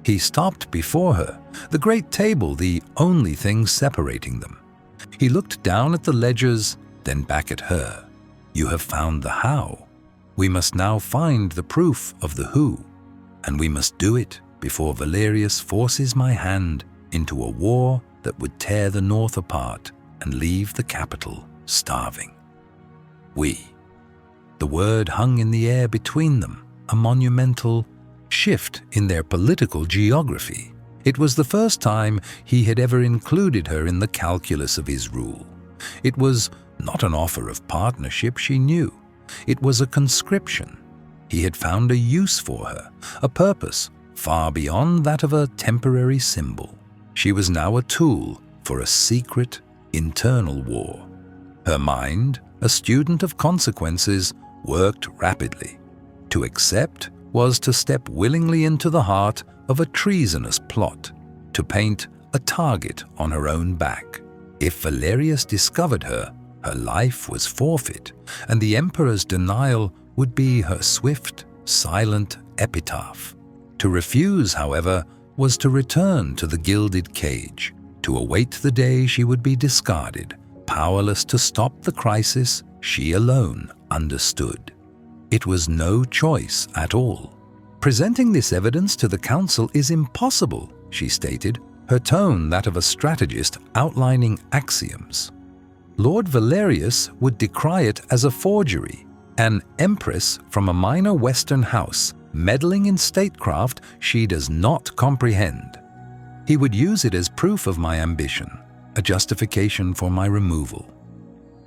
He stopped before her, the great table the only thing separating them. He looked down at the ledgers, then back at her. You have found the how. We must now find the proof of the who, and we must do it before Valerius forces my hand into a war that would tear the north apart and leave the capital starving. We. The word hung in the air between them, a monumental shift in their political geography. It was the first time he had ever included her in the calculus of his rule. It was not an offer of partnership, she knew. It was a conscription. He had found a use for her, a purpose far beyond that of a temporary symbol. She was now a tool for a secret, internal war. Her mind, a student of consequences, worked rapidly. To accept was to step willingly into the heart of a treasonous plot, to paint a target on her own back. If Valerius discovered her, her life was forfeit, and the Emperor's denial would be her swift, silent epitaph. To refuse, however, was to return to the gilded cage, to await the day she would be discarded, powerless to stop the crisis she alone understood. It was no choice at all. Presenting this evidence to the council is impossible, she stated, her tone that of a strategist outlining axioms. Lord Valerius would decry it as a forgery, an empress from a minor Western house meddling in statecraft she does not comprehend. He would use it as proof of my ambition, a justification for my removal.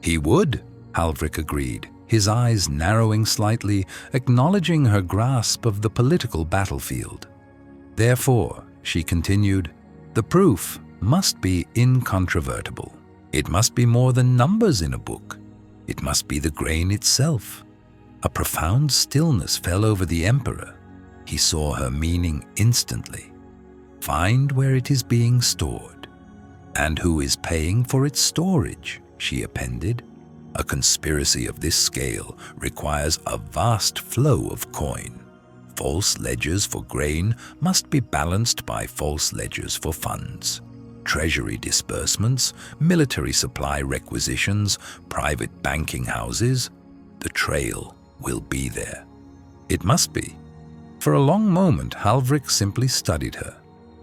He would, Halvrik agreed, his eyes narrowing slightly, acknowledging her grasp of the political battlefield. Therefore, she continued, the proof must be incontrovertible. It must be more than numbers in a book. It must be the grain itself. A profound stillness fell over the Emperor. He saw her meaning instantly. Find where it is being stored. And who is paying for its storage, she appended. A conspiracy of this scale requires a vast flow of coin. False ledgers for grain must be balanced by false ledgers for funds. Treasury disbursements, military supply requisitions, private banking houses. The trail will be there. It must be. For a long moment, Halvrik simply studied her.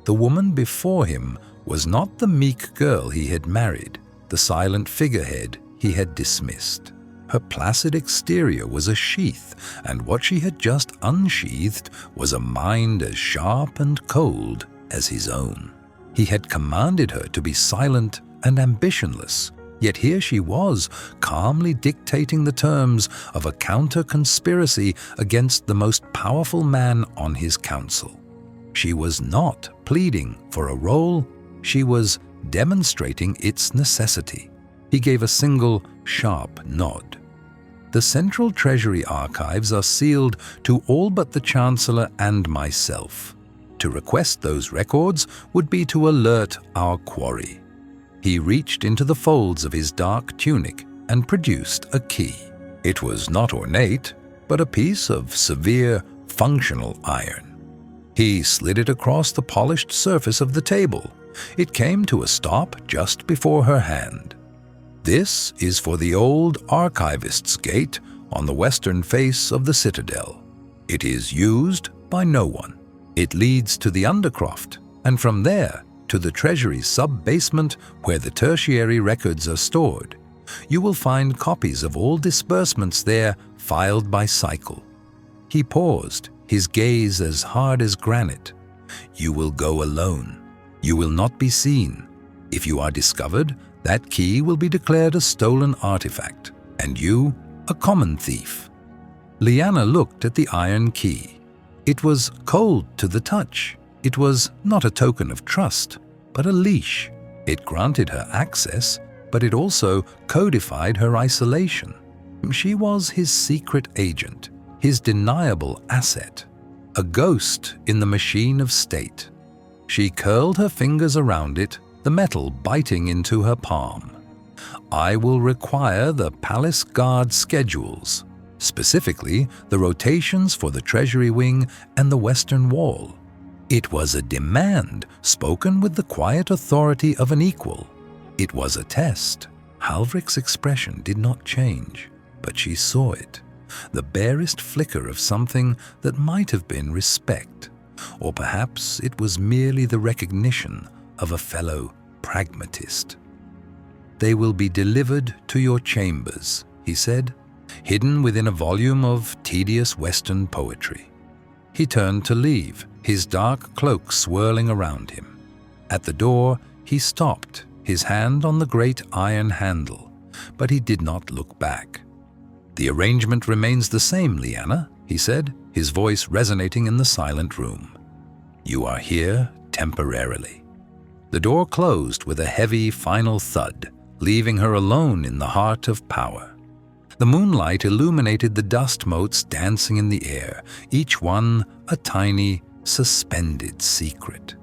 The woman before him was not the meek girl he had married, the silent figurehead he had dismissed. Her placid exterior was a sheath, and what she had just unsheathed was a mind as sharp and cold as his own. He had commanded her to be silent and ambitionless, yet here she was, calmly dictating the terms of a counter-conspiracy against the most powerful man on his council. She was not pleading for a role, she was demonstrating its necessity. He gave a single, sharp nod. The Central Treasury Archives are sealed to all but the Chancellor and myself. To request those records would be to alert our quarry. He reached into the folds of his dark tunic and produced a key. It was not ornate, but a piece of severe, functional iron. He slid it across the polished surface of the table. It came to a stop just before her hand. This is for the old Archivist's Gate on the western face of the citadel. It is used by no one. It leads to the Undercroft, and from there to the Treasury's sub-basement where the tertiary records are stored. You will find copies of all disbursements there filed by cycle. He paused, his gaze as hard as granite. You will go alone. You will not be seen. If you are discovered, that key will be declared a stolen artifact, and you a common thief. Lyanna looked at the iron key. It was cold to the touch. It was not a token of trust, but a leash. It granted her access, but it also codified her isolation. She was his secret agent, his deniable asset, a ghost in the machine of state. She curled her fingers around it, the metal biting into her palm. I will require the Palace Guard schedules, specifically the rotations for the Treasury Wing and the Western Wall. It was a demand spoken with the quiet authority of an equal. It was a test. Halvrick's expression did not change, but she saw it, the barest flicker of something that might have been respect, or perhaps it was merely the recognition of a fellow pragmatist. They will be delivered to your chambers, he said, hidden within a volume of tedious Western poetry. He turned to leave, his dark cloak swirling around him. At the door, he stopped, his hand on the great iron handle, but he did not look back. The arrangement remains the same, Lyanna, he said, his voice resonating in the silent room. You are here temporarily. The door closed with a heavy final thud, leaving her alone in the heart of power. The moonlight illuminated the dust motes dancing in the air, each one a tiny, suspended secret.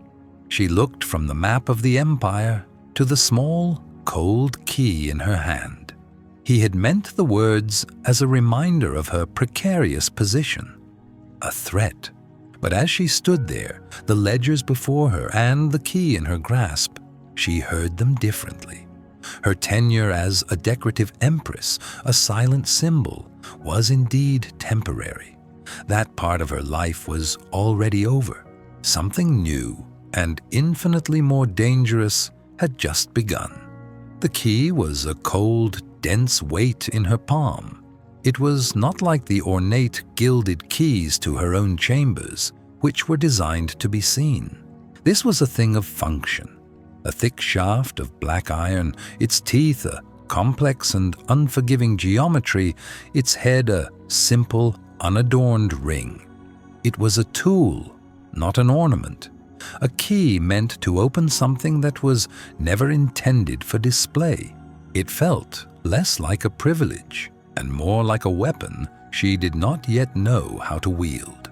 She looked from the map of the Empire to the small, cold key in her hand. He had meant the words as a reminder of her precarious position, a threat. But as she stood there, the ledgers before her and the key in her grasp, she heard them differently. Her tenure as a decorative empress, a silent symbol, was indeed temporary. That part of her life was already over. Something new and infinitely more dangerous had just begun. The key was a cold, dense weight in her palm. It was not like the ornate, gilded keys to her own chambers, which were designed to be seen. This was a thing of function, a thick shaft of black iron, its teeth a complex and unforgiving geometry, its head a simple, unadorned ring. It was a tool, not an ornament, a key meant to open something that was never intended for display. It felt less like a privilege and more like a weapon she did not yet know how to wield.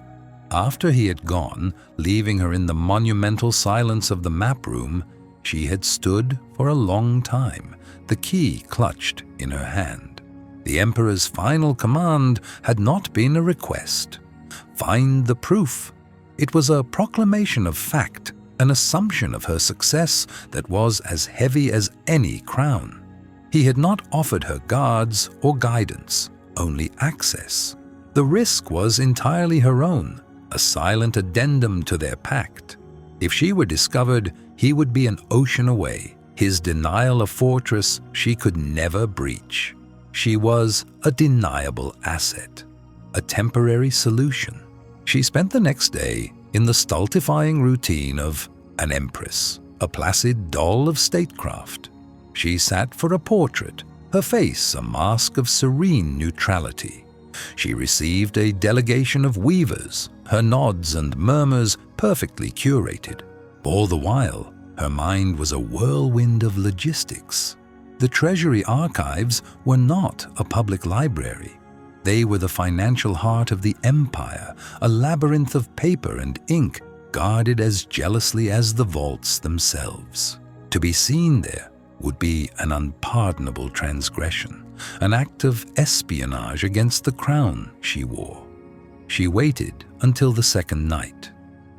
After he had gone, leaving her in the monumental silence of the map room, she had stood for a long time, the key clutched in her hand. The Emperor's final command had not been a request. Find the proof. It was a proclamation of fact, an assumption of her success that was as heavy as any crown. He had not offered her guards or guidance, only access. The risk was entirely her own, a silent addendum to their pact. If she were discovered, he would be an ocean away, his denial a fortress she could never breach. She was a deniable asset, a temporary solution. She spent the next day in the stultifying routine of an empress, a placid doll of statecraft. She sat for a portrait, her face a mask of serene neutrality. She received a delegation of weavers, her nods and murmurs perfectly curated. All the while, her mind was a whirlwind of logistics. The Treasury archives were not a public library. They were the financial heart of the empire, a labyrinth of paper and ink guarded as jealously as the vaults themselves. To be seen there would be an unpardonable transgression, an act of espionage against the crown she wore. She waited until the second night.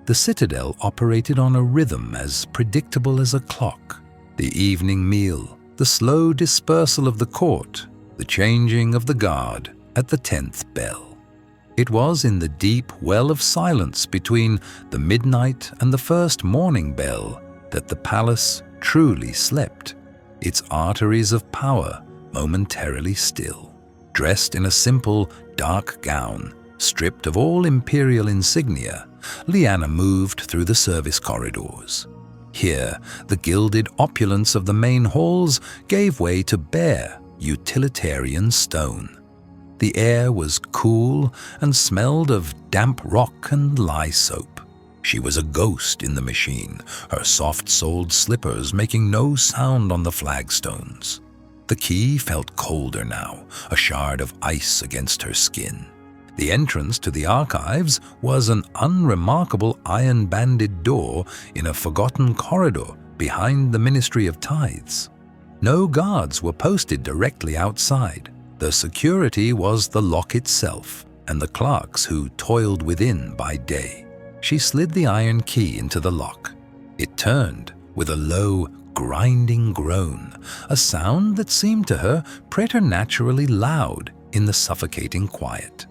The citadel operated on a rhythm as predictable as a clock. The evening meal, the slow dispersal of the court, the changing of the guard at the 10th bell. It was in the deep well of silence between the midnight and the first morning bell that the palace truly slept, its arteries of power momentarily still. Dressed in a simple, dark gown, stripped of all imperial insignia, Lyanna moved through the service corridors. Here, the gilded opulence of the main halls gave way to bare, utilitarian stone. The air was cool and smelled of damp rock and lye soap. She was a ghost in the machine, her soft-soled slippers making no sound on the flagstones. The key felt colder now, a shard of ice against her skin. The entrance to the archives was an unremarkable iron-banded door in a forgotten corridor behind the Ministry of Tithes. No guards were posted directly outside. The security was the lock itself and the clerks who toiled within by day. She slid the iron key into the lock. It turned with a low, grinding groan, a sound that seemed to her preternaturally loud in the suffocating quiet.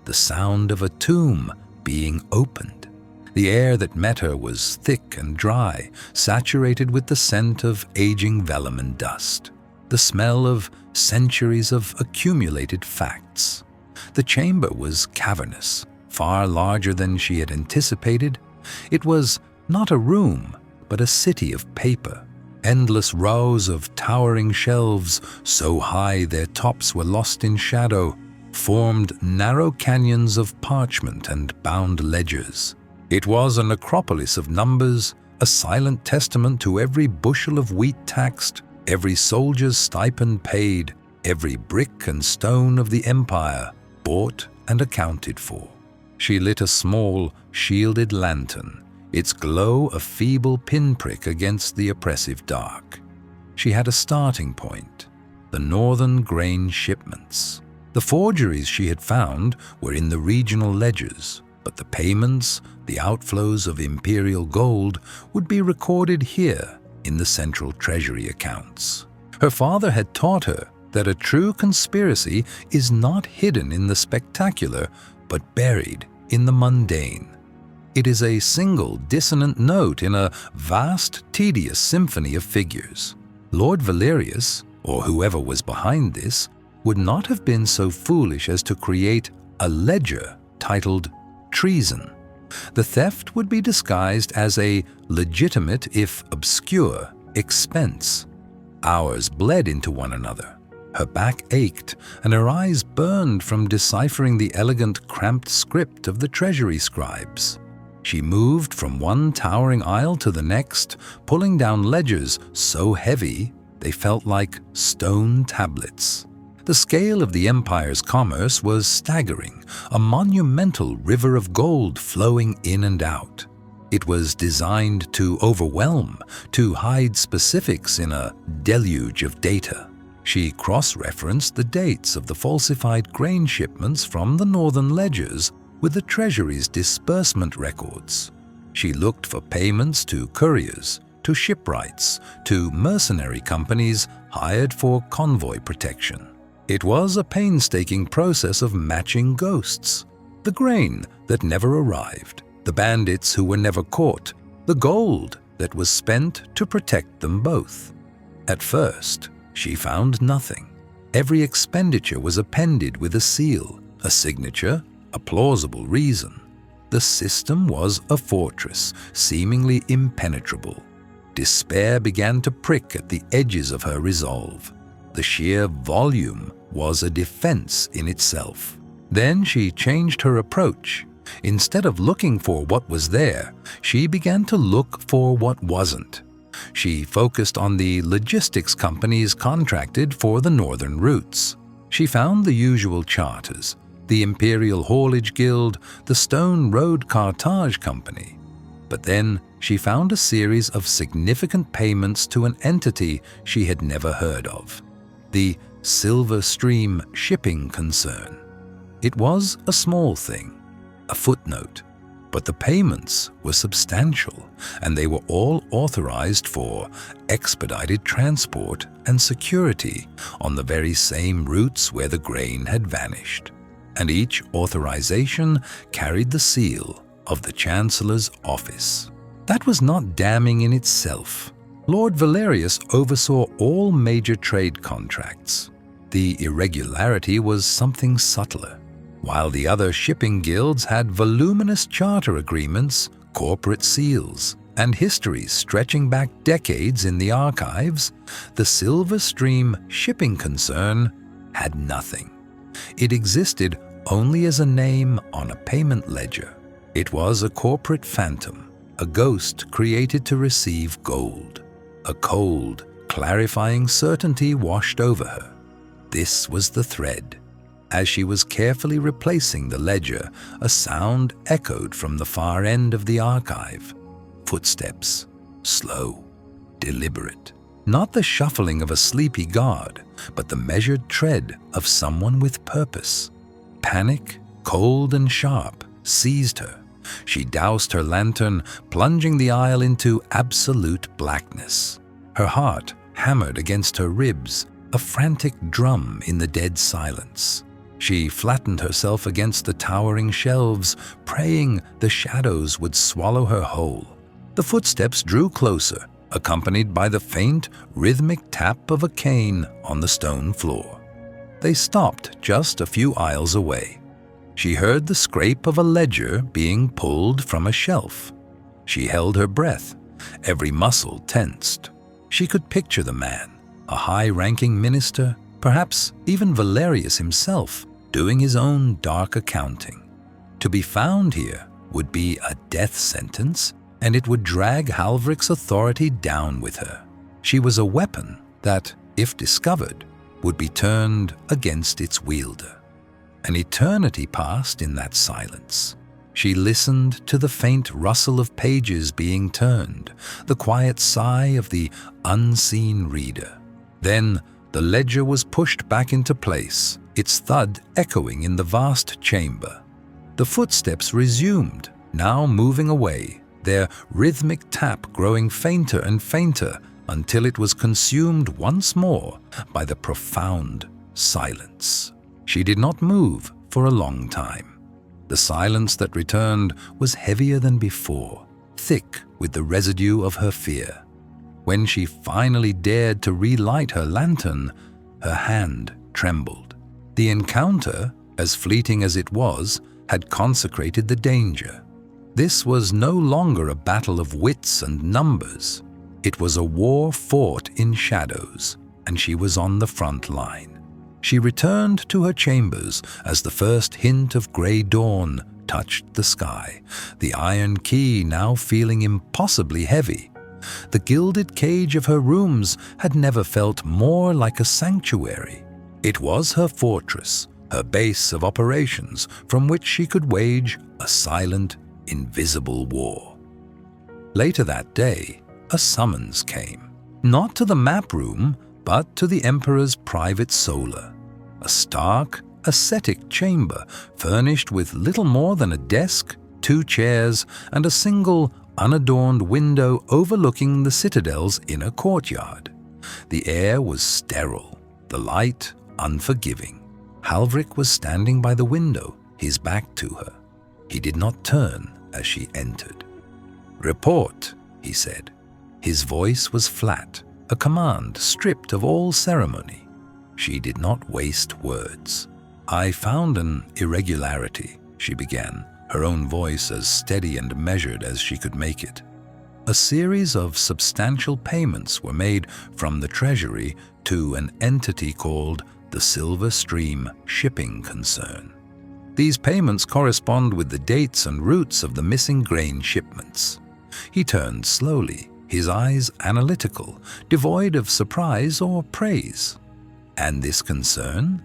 The sound of a tomb being opened. The air that met her was thick and dry, saturated with the scent of aging vellum and dust, the smell of centuries of accumulated facts. The chamber was cavernous, far larger than she had anticipated. It was not a room, but a city of paper. Endless rows of towering shelves, so high their tops were lost in shadow, formed narrow canyons of parchment and bound ledgers. It was a necropolis of numbers, a silent testament to every bushel of wheat taxed, every soldier's stipend paid, every brick and stone of the empire bought and accounted for. She lit a small, shielded lantern, its glow a feeble pinprick against the oppressive dark. She had a starting point, the northern grain shipments. The forgeries she had found were in the regional ledgers, but the payments, the outflows of imperial gold, would be recorded here in the central treasury accounts. Her father had taught her that a true conspiracy is not hidden in the spectacular, but buried in the mundane. It is a single dissonant note in a vast, tedious symphony of figures. Lord Valerius, or whoever was behind this, would not have been so foolish as to create a ledger titled treason. The theft would be disguised as a legitimate, if obscure, expense. Hours bled into one another. Her back ached, and her eyes burned from deciphering the elegant, cramped script of the treasury scribes. She moved from one towering aisle to the next, pulling down ledgers so heavy they felt like stone tablets. The scale of the empire's commerce was staggering, a monumental river of gold flowing in and out. It was designed to overwhelm, to hide specifics in a deluge of data. She cross-referenced the dates of the falsified grain shipments from the northern ledgers with the Treasury's disbursement records. She looked for payments to couriers, to shipwrights, to mercenary companies hired for convoy protection. It was a painstaking process of matching ghosts, the grain that never arrived, the bandits who were never caught, the gold that was spent to protect them both. At first, she found nothing. Every expenditure was appended with a seal, a signature, a plausible reason. The system was a fortress, seemingly impenetrable. Despair began to prick at the edges of her resolve. The sheer volume was a defense in itself. Then she changed her approach. Instead of looking for what was there, she began to look for what wasn't. She focused on the logistics companies contracted for the northern routes. She found the usual charters, the Imperial Haulage Guild, the Stone Road Cartage Company. But then she found a series of significant payments to an entity she had never heard of, the Silver Stream Shipping Concern. It was a small thing, a footnote, but the payments were substantial, and they were all authorized for expedited transport and security on the very same routes where the grain had vanished. And each authorization carried the seal of the Chancellor's office. That was not damning in itself. Lord Valerius oversaw all major trade contracts. The irregularity was something subtler. While the other shipping guilds had voluminous charter agreements, corporate seals, and histories stretching back decades in the archives, the Silver Stream Shipping Concern had nothing. It existed only as a name on a payment ledger. It was a corporate phantom, a ghost created to receive gold. A cold, clarifying certainty washed over her. This was the thread. As she was carefully replacing the ledger, a sound echoed from the far end of the archive. Footsteps, slow, deliberate. Not the shuffling of a sleepy guard, but the measured tread of someone with purpose. Panic, cold and sharp, seized her. She doused her lantern, plunging the aisle into absolute blackness. Her heart hammered against her ribs, a frantic drum in the dead silence. She flattened herself against the towering shelves, praying the shadows would swallow her whole. The footsteps drew closer, accompanied by the faint, rhythmic tap of a cane on the stone floor. They stopped just a few aisles away. She heard the scrape of a ledger being pulled from a shelf. She held her breath, every muscle tensed. She could picture the man, a high-ranking minister, perhaps even Valerius himself, doing his own dark accounting. To be found here would be a death sentence, and it would drag Halvric's authority down with her. She was a weapon that, if discovered, would be turned against its wielder. An eternity passed in that silence. She listened to the faint rustle of pages being turned, the quiet sigh of the unseen reader. Then the ledger was pushed back into place, its thud echoing in the vast chamber. The footsteps resumed, now moving away, their rhythmic tap growing fainter and fainter until it was consumed once more by the profound silence. She did not move for a long time. The silence that returned was heavier than before, thick with the residue of her fear. When she finally dared to relight her lantern, her hand trembled. The encounter, as fleeting as it was, had consecrated the danger. This was no longer a battle of wits and numbers. It was a war fought in shadows, and she was on the front line. She returned to her chambers as the first hint of gray dawn touched the sky, the iron key now feeling impossibly heavy. The gilded cage of her rooms had never felt more like a sanctuary. It was her fortress, her base of operations from which she could wage a silent, invisible war. Later that day, a summons came, not to the map room, but to the Emperor's private solar, a stark, ascetic chamber furnished with little more than a desk, 2 chairs, and a single, unadorned window overlooking the citadel's inner courtyard. The air was sterile, the light unforgiving. Halvrik was standing by the window, his back to her. He did not turn as she entered. "Report," he said. His voice was flat, a command stripped of all ceremony. She did not waste words. "I found an irregularity," she began, her own voice as steady and measured as she could make it. "A series of substantial payments were made from the Treasury to an entity called the Silver Stream Shipping Concern. These payments correspond with the dates and routes of the missing grain shipments." He turned slowly, his eyes analytical, devoid of surprise or praise. "And this concern?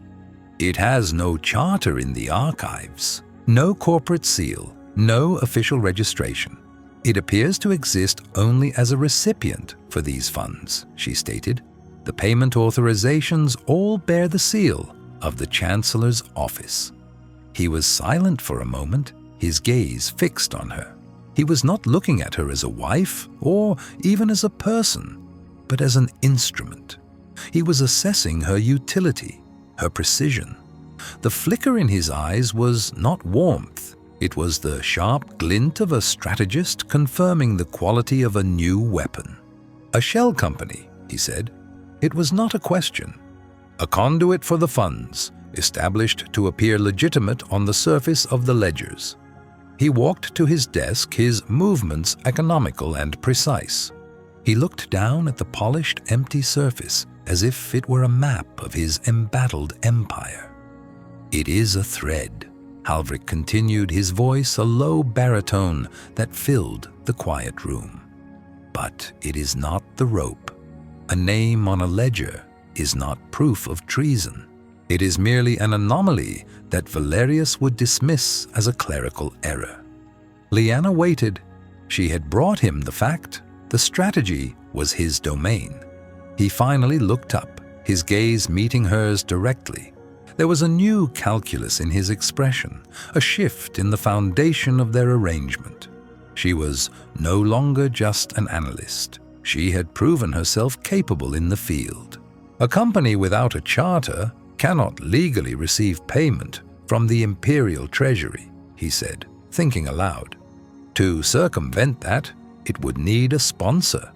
It has no charter in the archives, no corporate seal, no official registration. It appears to exist only as a recipient for these funds," she stated. "The payment authorizations all bear the seal of the Chancellor's office." He was silent for a moment, his gaze fixed on her. He was not looking at her as a wife or even as a person, but as an instrument. He was assessing her utility, her precision. The flicker in his eyes was not warmth. It was the sharp glint of a strategist confirming the quality of a new weapon. "A shell company," he said. It was not a question. "A conduit for the funds, established to appear legitimate on the surface of the ledgers." He walked to his desk, his movements economical and precise. He looked down at the polished, empty surface as if it were a map of his embattled empire. "It is a thread," Halvrik continued, his voice a low baritone that filled the quiet room. "But it is not the rope. A name on a ledger is not proof of treason. It is merely an anomaly that Valerius would dismiss as a clerical error." Lyanna waited. She had brought him the fact. The strategy was his domain. He finally looked up, his gaze meeting hers directly. There was a new calculus in his expression, a shift in the foundation of their arrangement. She was no longer just an analyst. She had proven herself capable in the field. "A company without a charter cannot legally receive payment from the Imperial Treasury," he said, thinking aloud. "To circumvent that, it would need a sponsor,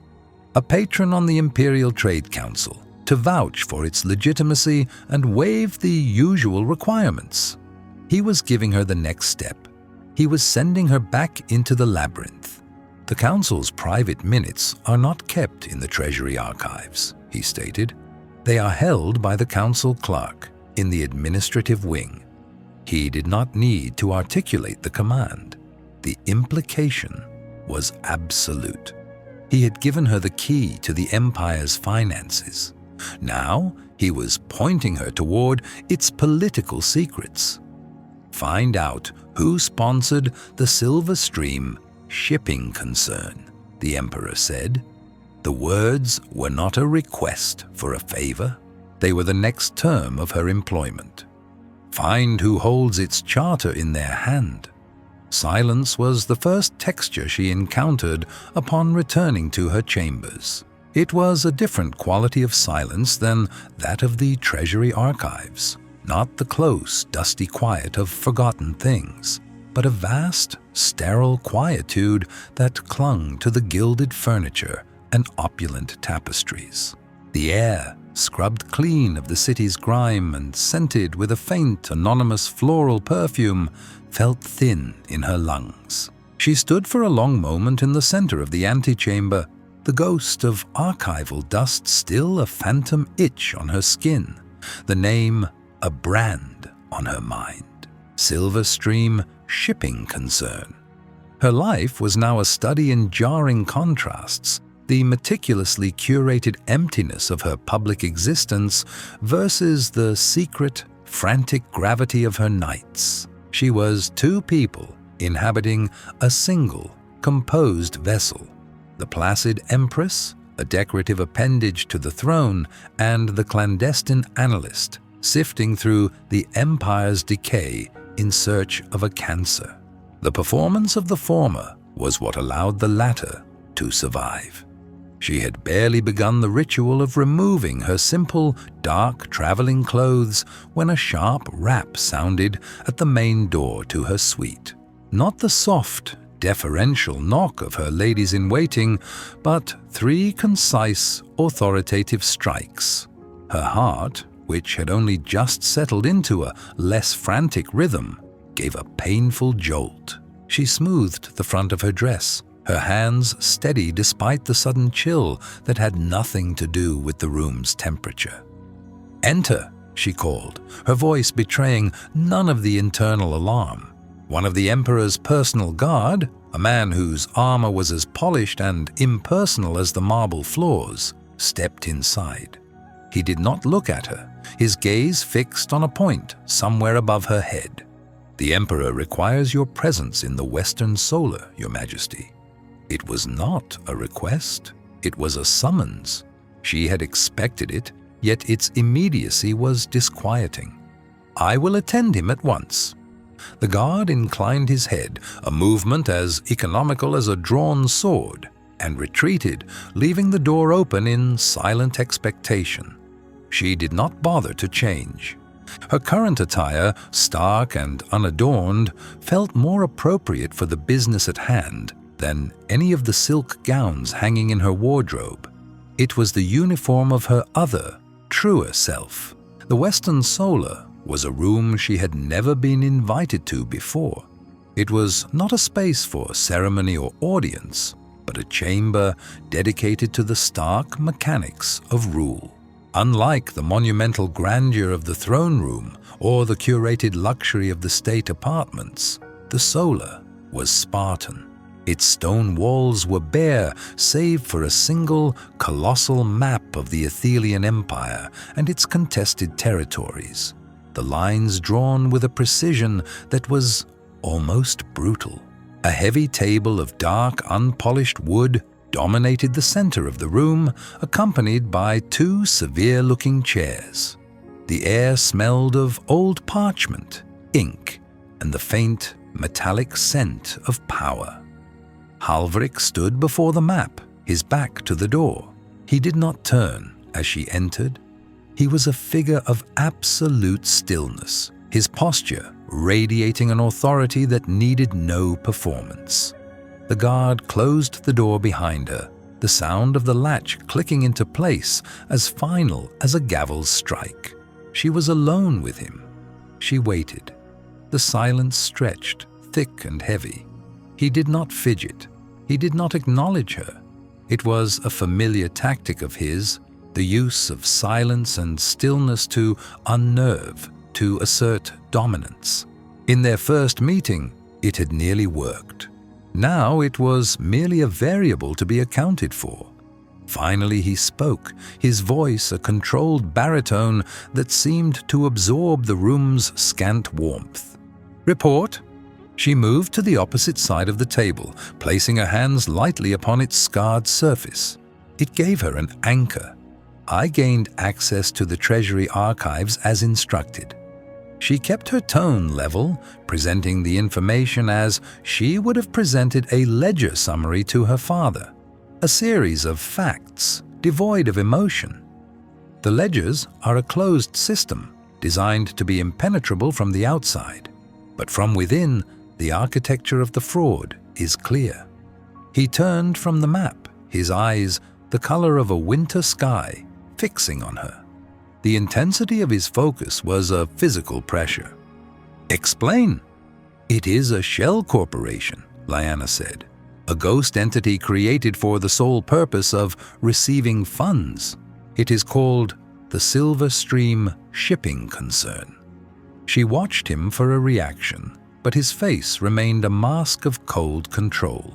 a patron on the Imperial Trade Council, to vouch for its legitimacy and waive the usual requirements." He was giving her the next step. He was sending her back into the labyrinth. "The Council's private minutes are not kept in the Treasury archives," he stated. "They are held by the Council clerk in the administrative wing." He did not need to articulate the command. The implication was absolute. He had given her the key to the Empire's finances. Now he was pointing her toward its political secrets. "Find out who sponsored the Silver Stream Shipping Concern," the Emperor said. The words were not a request for a favor. They were the next term of her employment. "Find who holds its charter in their hand." Silence was the first texture she encountered upon returning to her chambers. It was a different quality of silence than that of the Treasury archives, not the close, dusty quiet of forgotten things, but a vast, sterile quietude that clung to the gilded furniture and opulent tapestries. The air, scrubbed clean of the city's grime and scented with a faint, anonymous floral perfume, felt thin in her lungs. She stood for a long moment in the center of the antechamber, the ghost of archival dust still a phantom itch on her skin, the name a brand on her mind. Silver Stream Shipping Concern. Her life was now a study in jarring contrasts, the meticulously curated emptiness of her public existence versus the secret, frantic gravity of her nights. She was two people inhabiting a single, composed vessel. The placid empress, a decorative appendage to the throne, and the clandestine analyst, sifting through the empire's decay in search of a cancer. The performance of the former was what allowed the latter to survive. She had barely begun the ritual of removing her simple, dark traveling clothes when a sharp rap sounded at the main door to her suite. Not the soft, deferential knock of her ladies-in-waiting, but 3 concise, authoritative strikes. Her heart which had only just settled into a less frantic rhythm, gave a painful jolt. She smoothed the front of her dress, her hands steady despite the sudden chill that had nothing to do with the room's temperature. "Enter," she called, her voice betraying none of the internal alarm. One of the Emperor's personal guard, a man whose armor was as polished and impersonal as the marble floors, stepped inside. He did not look at her, his gaze fixed on a point somewhere above her head. "The Emperor requires your presence in the Western Solar, Your Majesty." It was not a request, it was a summons. She had expected it, yet its immediacy was disquieting. "I will attend him at once." The guard inclined his head, a movement as economical as a drawn sword, and retreated, leaving the door open in silent expectation. She did not bother to change. Her current attire, stark and unadorned, felt more appropriate for the business at hand than any of the silk gowns hanging in her wardrobe. It was the uniform of her other, truer self. The Western Solar was a room she had never been invited to before. It was not a space for ceremony or audience, but a chamber dedicated to the stark mechanics of rule. Unlike the monumental grandeur of the throne room or the curated luxury of the state apartments, the Solar was Spartan. Its stone walls were bare save for a single, colossal map of the Athelian Empire and its contested territories, the lines drawn with a precision that was almost brutal. A heavy table of dark, unpolished wood dominated the center of the room, accompanied by two severe-looking chairs. The air smelled of old parchment, ink, and the faint, metallic scent of power. Halvrik stood before the map, his back to the door. He did not turn as she entered. He was a figure of absolute stillness, his posture radiating an authority that needed no performance. The guard closed the door behind her, the sound of the latch clicking into place as final as a gavel's strike. She was alone with him. She waited. The silence stretched, thick and heavy. He did not fidget. He did not acknowledge her. It was a familiar tactic of his, the use of silence and stillness to unnerve, to assert dominance. In their first meeting, it had nearly worked. Now it was merely a variable to be accounted for. Finally he spoke, his voice a controlled baritone that seemed to absorb the room's scant warmth. "Report." She moved to the opposite side of the table, placing her hands lightly upon its scarred surface. It gave her an anchor. I gained access to the Treasury archives as instructed. She kept her tone level, presenting the information as she would have presented a ledger summary to her father, a series of facts devoid of emotion. The ledgers are a closed system designed to be impenetrable from the outside, but from within, the architecture of the fraud is clear. He turned from the map, his eyes the color of a winter sky, fixing on her. The intensity of his focus was a physical pressure. "Explain." "It is a shell corporation," Lyanna said. "A ghost entity created for the sole purpose of receiving funds. It is called the Silver Stream Shipping Concern." She watched him for a reaction, but his face remained a mask of cold control.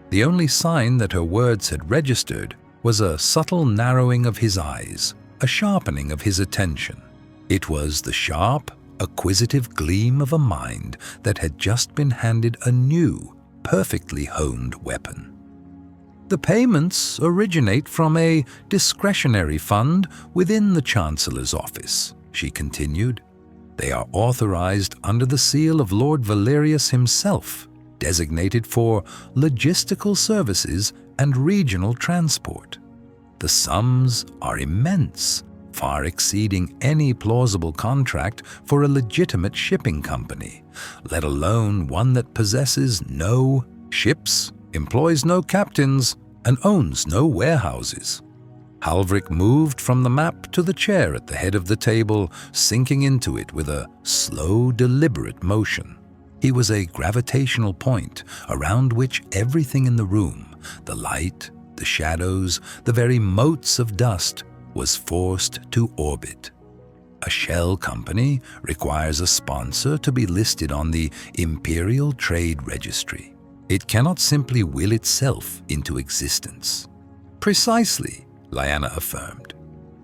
The only sign that her words had registered was a subtle narrowing of his eyes, a sharpening of his attention. It was the sharp, acquisitive gleam of a mind that had just been handed a new, perfectly honed weapon. "The payments originate from a discretionary fund within the Chancellor's office," she continued. "They are authorized under the seal of Lord Valerius himself, designated for logistical services and regional transport. The sums are immense, far exceeding any plausible contract for a legitimate shipping company, let alone one that possesses no ships, employs no captains, and owns no warehouses. Halvrik moved from the map to the chair at the head of the table, sinking into it with a slow, deliberate motion. He was a gravitational point around which everything in the room, the light, the shadows, the very motes of dust, was forced to orbit. A shell company requires a sponsor to be listed on the Imperial Trade Registry. It cannot simply will itself into existence. Precisely, Lyanna affirmed.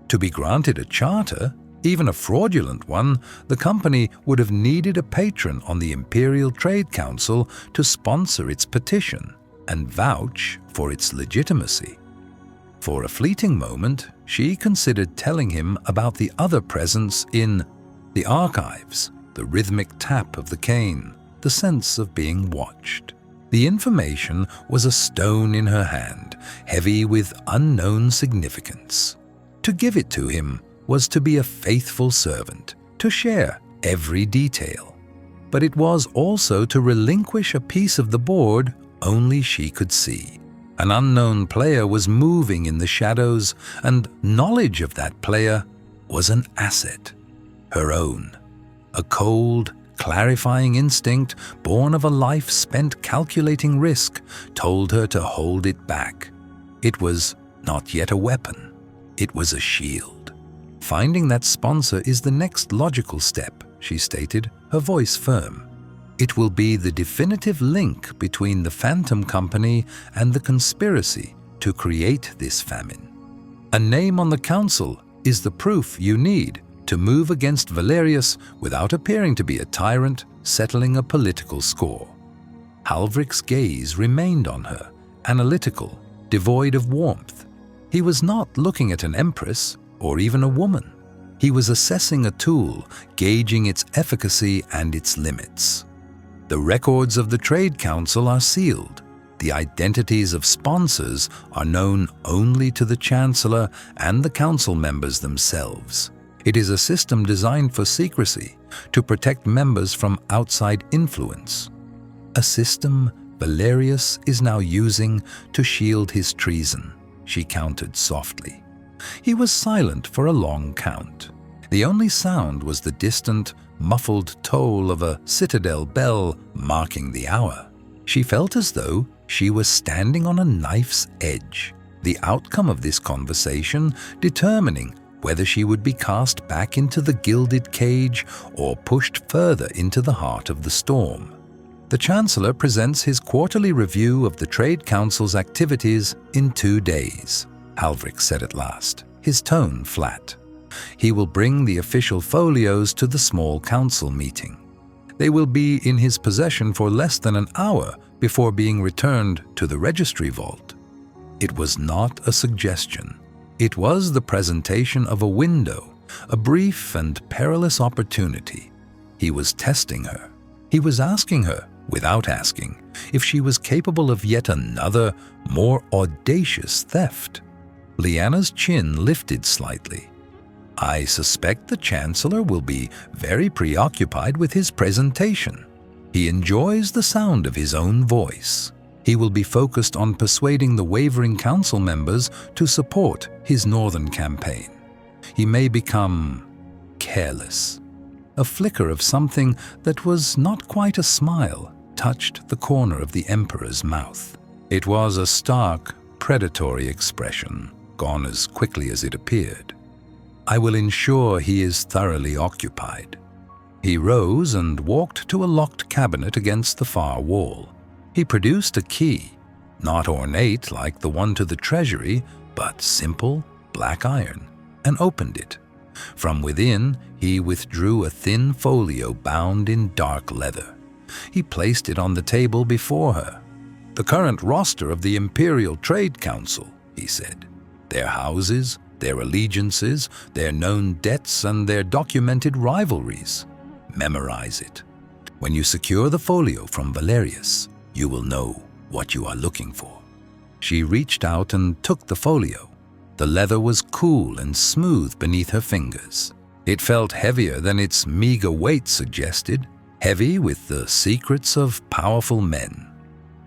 To be granted a charter, even a fraudulent one, the company would have needed a patron on the Imperial Trade Council to sponsor its petition and vouch for its legitimacy. For a fleeting moment, she considered telling him about the other presence in the archives, the rhythmic tap of the cane, the sense of being watched. The information was a stone in her hand, heavy with unknown significance. To give it to him was to be a faithful servant, to share every detail. But it was also to relinquish a piece of the board only she could see. An unknown player was moving in the shadows, and knowledge of that player was an asset, her own. A cold, clarifying instinct born of a life spent calculating risk told her to hold it back. It was not yet a weapon. It was a shield. Finding that sponsor is the next logical step, she stated, her voice firm. It will be the definitive link between the Phantom Company and the conspiracy to create this famine. A name on the council is the proof you need to move against Valerius without appearing to be a tyrant settling a political score. Halvrik's gaze remained on her, analytical, devoid of warmth. He was not looking at an empress or even a woman. He was assessing a tool, gauging its efficacy and its limits. The records of the Trade Council are sealed. The identities of sponsors are known only to the Chancellor and the council members themselves. It is a system designed for secrecy, to protect members from outside influence. A system Valerius is now using to shield his treason, she countered softly. He was silent for a long count. The only sound was the distant, muffled toll of a citadel bell marking the hour. She felt as though she was standing on a knife's edge, the outcome of this conversation determining whether she would be cast back into the gilded cage or pushed further into the heart of the storm. The Chancellor presents his quarterly review of the Trade Council's activities in 2 days, Halvrik said at last, his tone flat. He will bring the official folios to the small council meeting. They will be in his possession for less than an hour before being returned to the registry vault. It was not a suggestion. It was the presentation of a window, a brief and perilous opportunity. He was testing her. He was asking her, without asking, if she was capable of yet another, more audacious theft. Lyanna's chin lifted slightly. I suspect the Chancellor will be very preoccupied with his presentation. He enjoys the sound of his own voice. He will be focused on persuading the wavering council members to support his northern campaign. He may become careless. A flicker of something that was not quite a smile touched the corner of the Emperor's mouth. It was a stark, predatory expression, gone as quickly as it appeared. I will ensure he is thoroughly occupied. He rose and walked to a locked cabinet against the far wall. He produced a key, not ornate like the one to the treasury, but simple, black iron, and opened it. From within, he withdrew a thin folio bound in dark leather. He placed it on the table before her. The current roster of the Imperial Trade Council, he said. Their houses, their allegiances, their known debts, and their documented rivalries. Memorize it. When you secure the folio from Valerius, you will know what you are looking for. She reached out and took the folio. The leather was cool and smooth beneath her fingers. It felt heavier than its meager weight suggested, heavy with the secrets of powerful men.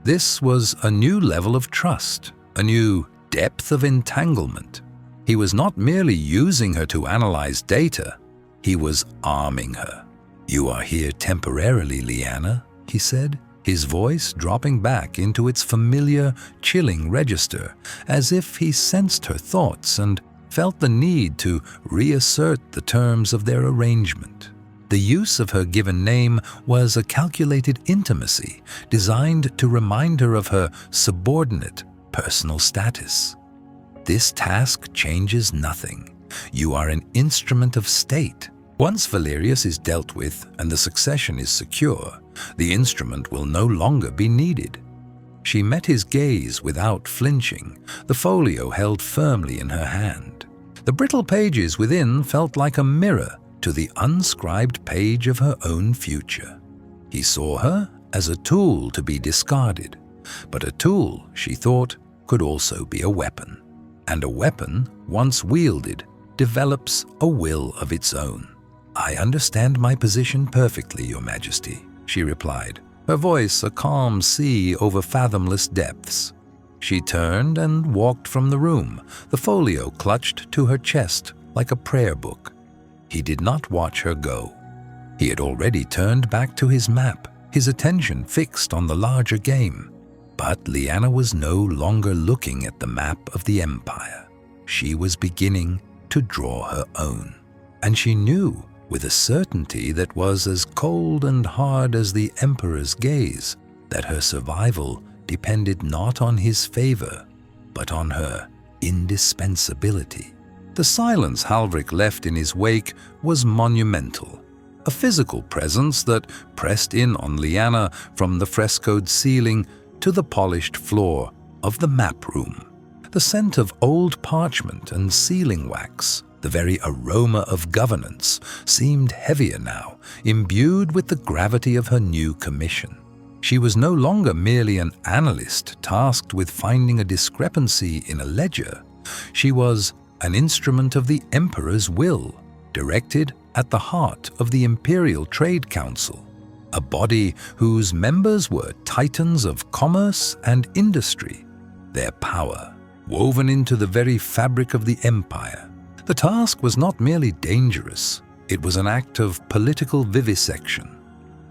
This was a new level of trust, a new depth of entanglement. He was not merely using her to analyze data, he was arming her. "You are here temporarily, Liana," he said, his voice dropping back into its familiar, chilling register, as if he sensed her thoughts and felt the need to reassert the terms of their arrangement. The use of her given name was a calculated intimacy designed to remind her of her subordinate personal status. "This task changes nothing. You are an instrument of state. Once Valerius is dealt with and the succession is secure, the instrument will no longer be needed." She met his gaze without flinching, the folio held firmly in her hand. The brittle pages within felt like a mirror to the unscribed page of her own future. He saw her as a tool to be discarded, but a tool, she thought, could also be a weapon. And a weapon, once wielded, develops a will of its own. "I understand my position perfectly, Your Majesty," she replied, her voice a calm sea over fathomless depths. She turned and walked from the room, the folio clutched to her chest like a prayer book. He did not watch her go. He had already turned back to his map, his attention fixed on the larger game. But Liana was no longer looking at the map of the Empire. She was beginning to draw her own. And she knew, with a certainty that was as cold and hard as the Emperor's gaze, that her survival depended not on his favor, but on her indispensability. The silence Halvrik left in his wake was monumental, a physical presence that pressed in on Liana from the frescoed ceiling to the polished floor of the map room. The scent of old parchment and sealing wax, the very aroma of governance, seemed heavier now, imbued with the gravity of her new commission. She was no longer merely an analyst tasked with finding a discrepancy in a ledger. She was an instrument of the Emperor's will, directed at the heart of the Imperial Trade Council, a body whose members were titans of commerce and industry, their power woven into the very fabric of the Empire. The task was not merely dangerous, it was an act of political vivisection.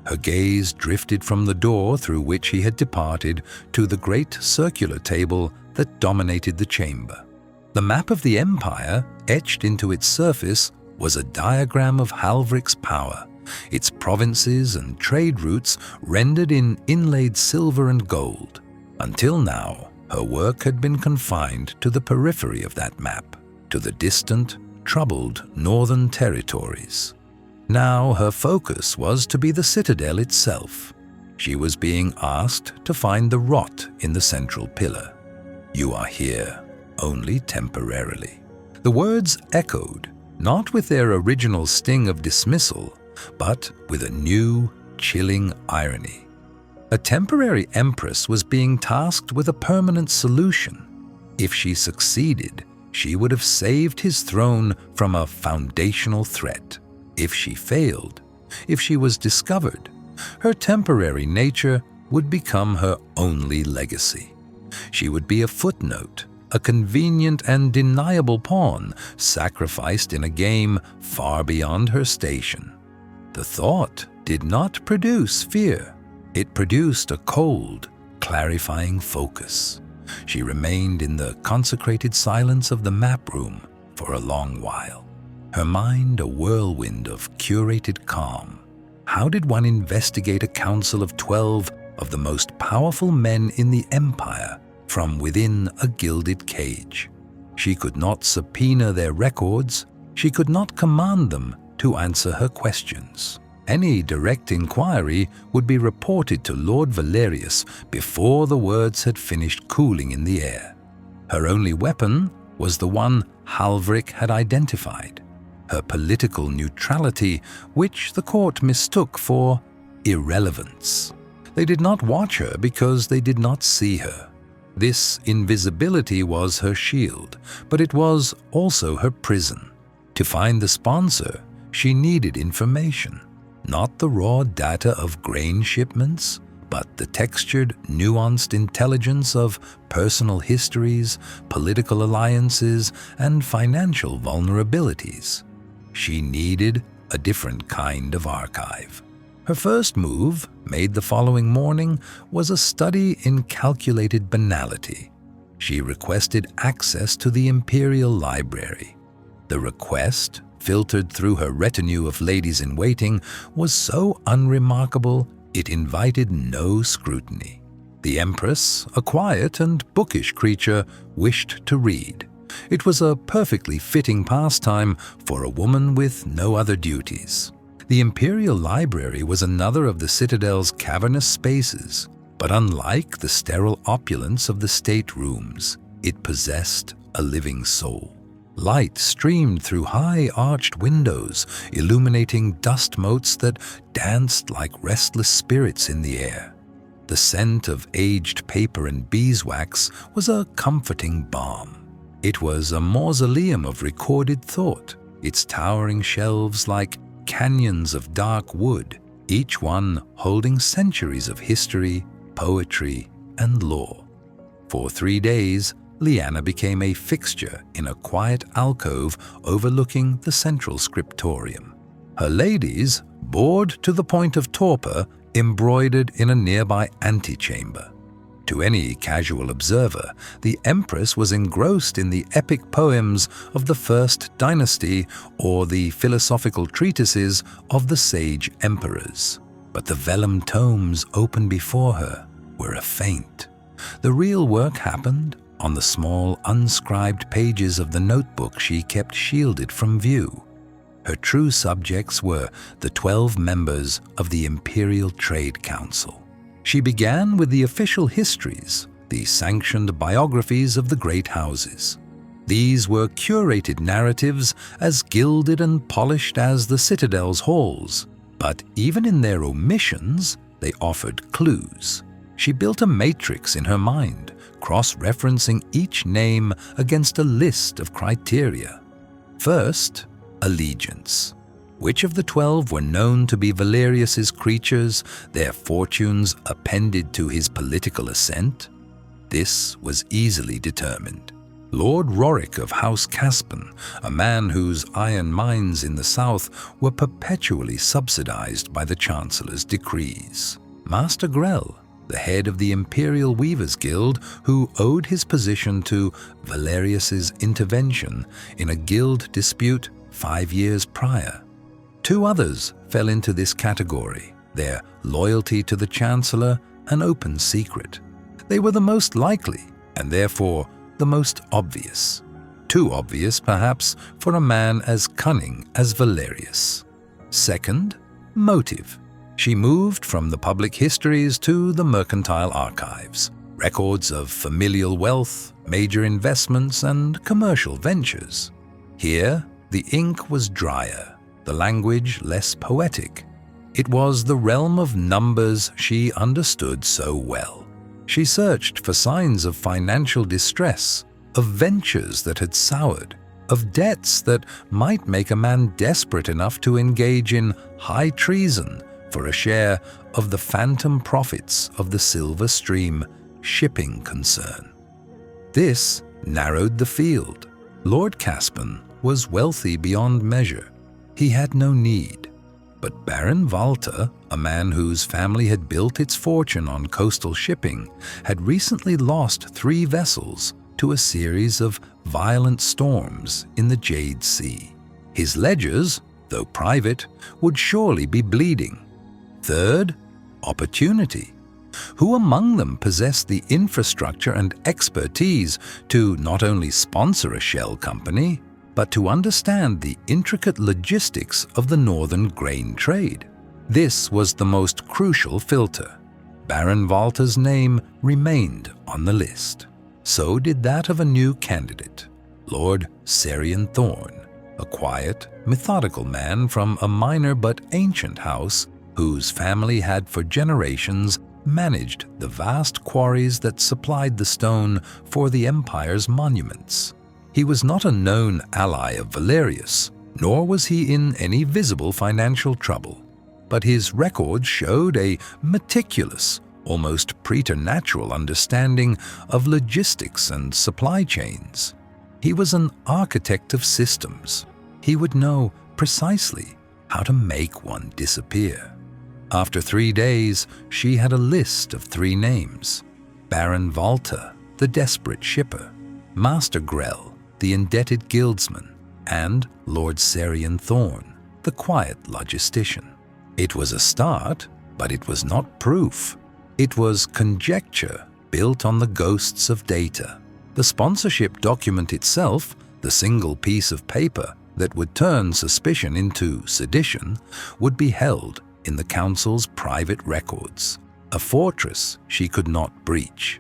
Her gaze drifted from the door through which he had departed to the great circular table that dominated the chamber. The map of the Empire, etched into its surface, was a diagram of Halvrik's power, its provinces and trade routes rendered in inlaid silver and gold. Until now, her work had been confined to the periphery of that map, to the distant, troubled northern territories. Now her focus was to be the citadel itself. She was being asked to find the rot in the central pillar. "You are here only temporarily." The words echoed, not with their original sting of dismissal, but with a new, chilling irony. A temporary empress was being tasked with a permanent solution. If she succeeded, she would have saved his throne from a foundational threat. If she failed, if she was discovered, her temporary nature would become her only legacy. She would be a footnote, a convenient and deniable pawn sacrificed in a game far beyond her station. The thought did not produce fear. It produced a cold, clarifying focus. She remained in the consecrated silence of the map room for a long while, her mind a whirlwind of curated calm. How did one investigate a council of 12 of the most powerful men in the Empire from within a gilded cage? She could not subpoena their records. She could not command them to answer her questions. Any direct inquiry would be reported to Lord Valerius before the words had finished cooling in the air. Her only weapon was the one Halvrik had identified, her political neutrality, which the court mistook for irrelevance. They did not watch her because they did not see her. This invisibility was her shield, but it was also her prison. To find the sponsor, she needed information. Not the raw data of grain shipments, but the textured, nuanced intelligence of personal histories, political alliances, and financial vulnerabilities. She needed a different kind of archive. Her first move, made the following morning, was a study in calculated banality. She requested access to the Imperial Library. The request, filtered through her retinue of ladies-in-waiting, was so unremarkable it invited no scrutiny. The Empress, a quiet and bookish creature, wished to read. It was a perfectly fitting pastime for a woman with no other duties. The Imperial Library was another of the Citadel's cavernous spaces, but unlike the sterile opulence of the state rooms, it possessed a living soul. Light streamed through high-arched windows, illuminating dust motes that danced like restless spirits in the air. The scent of aged paper and beeswax was a comforting balm. It was a mausoleum of recorded thought, its towering shelves like canyons of dark wood, each one holding centuries of history, poetry, and lore. For 3 days, Lyanna became a fixture in a quiet alcove overlooking the central scriptorium. Her ladies, bored to the point of torpor, embroidered in a nearby antechamber. To any casual observer, the Empress was engrossed in the epic poems of the First Dynasty or the philosophical treatises of the sage emperors. But the vellum tomes open before her were a feint. The real work happened on the small, unscribed pages of the notebook she kept shielded from view. Her true subjects were the 12 members of the Imperial Trade Council. She began with the official histories, the sanctioned biographies of the great houses. These were curated narratives as gilded and polished as the Citadel's halls, but even in their omissions, they offered clues. She built a matrix in her mind, cross-referencing each name against a list of criteria. First, allegiance. Which of the 12 were known to be Valerius's creatures, their fortunes appended to his political ascent? This was easily determined. Lord Rorik of House Caspin, a man whose iron mines in the south were perpetually subsidized by the Chancellor's decrees. Master Grell, the head of the Imperial Weavers Guild, who owed his position to Valerius's intervention in a guild dispute 5 years prior. 2 others fell into this category, their loyalty to the Chancellor an open secret. They were the most likely, and therefore the most obvious. Too obvious, perhaps, for a man as cunning as Valerius. Second, motive. She moved from the public histories to the mercantile archives, records of familial wealth, major investments, and commercial ventures. Here, the ink was drier, the language less poetic. It was the realm of numbers she understood so well. She searched for signs of financial distress, of ventures that had soured, of debts that might make a man desperate enough to engage in high treason for a share of the phantom profits of the Silver Stream shipping concern. This narrowed the field. Lord Caspin was wealthy beyond measure. He had no need. But Baron Walter, a man whose family had built its fortune on coastal shipping, had recently lost 3 vessels to a series of violent storms in the Jade Sea. His ledgers, though private, would surely be bleeding. Third, opportunity. Who among them possessed the infrastructure and expertise to not only sponsor a shell company, but to understand the intricate logistics of the northern grain trade? This was the most crucial filter. Baron Walter's name remained on the list. So did that of a new candidate, Lord Serian Thorn, a quiet, methodical man from a minor but ancient house whose family had for generations managed the vast quarries that supplied the stone for the Empire's monuments. He was not a known ally of Valerius, nor was he in any visible financial trouble, but his records showed a meticulous, almost preternatural understanding of logistics and supply chains. He was an architect of systems. He would know precisely how to make one disappear. After 3 days, she had a list of 3 names: Baron Walter, the desperate shipper; Master Grell, the indebted guildsman; and Lord Serian Thorn, the quiet logistician. It was a start, but it was not proof. It was conjecture built on the ghosts of data. The sponsorship document itself, the single piece of paper that would turn suspicion into sedition, would be held in the council's private records, a fortress she could not breach.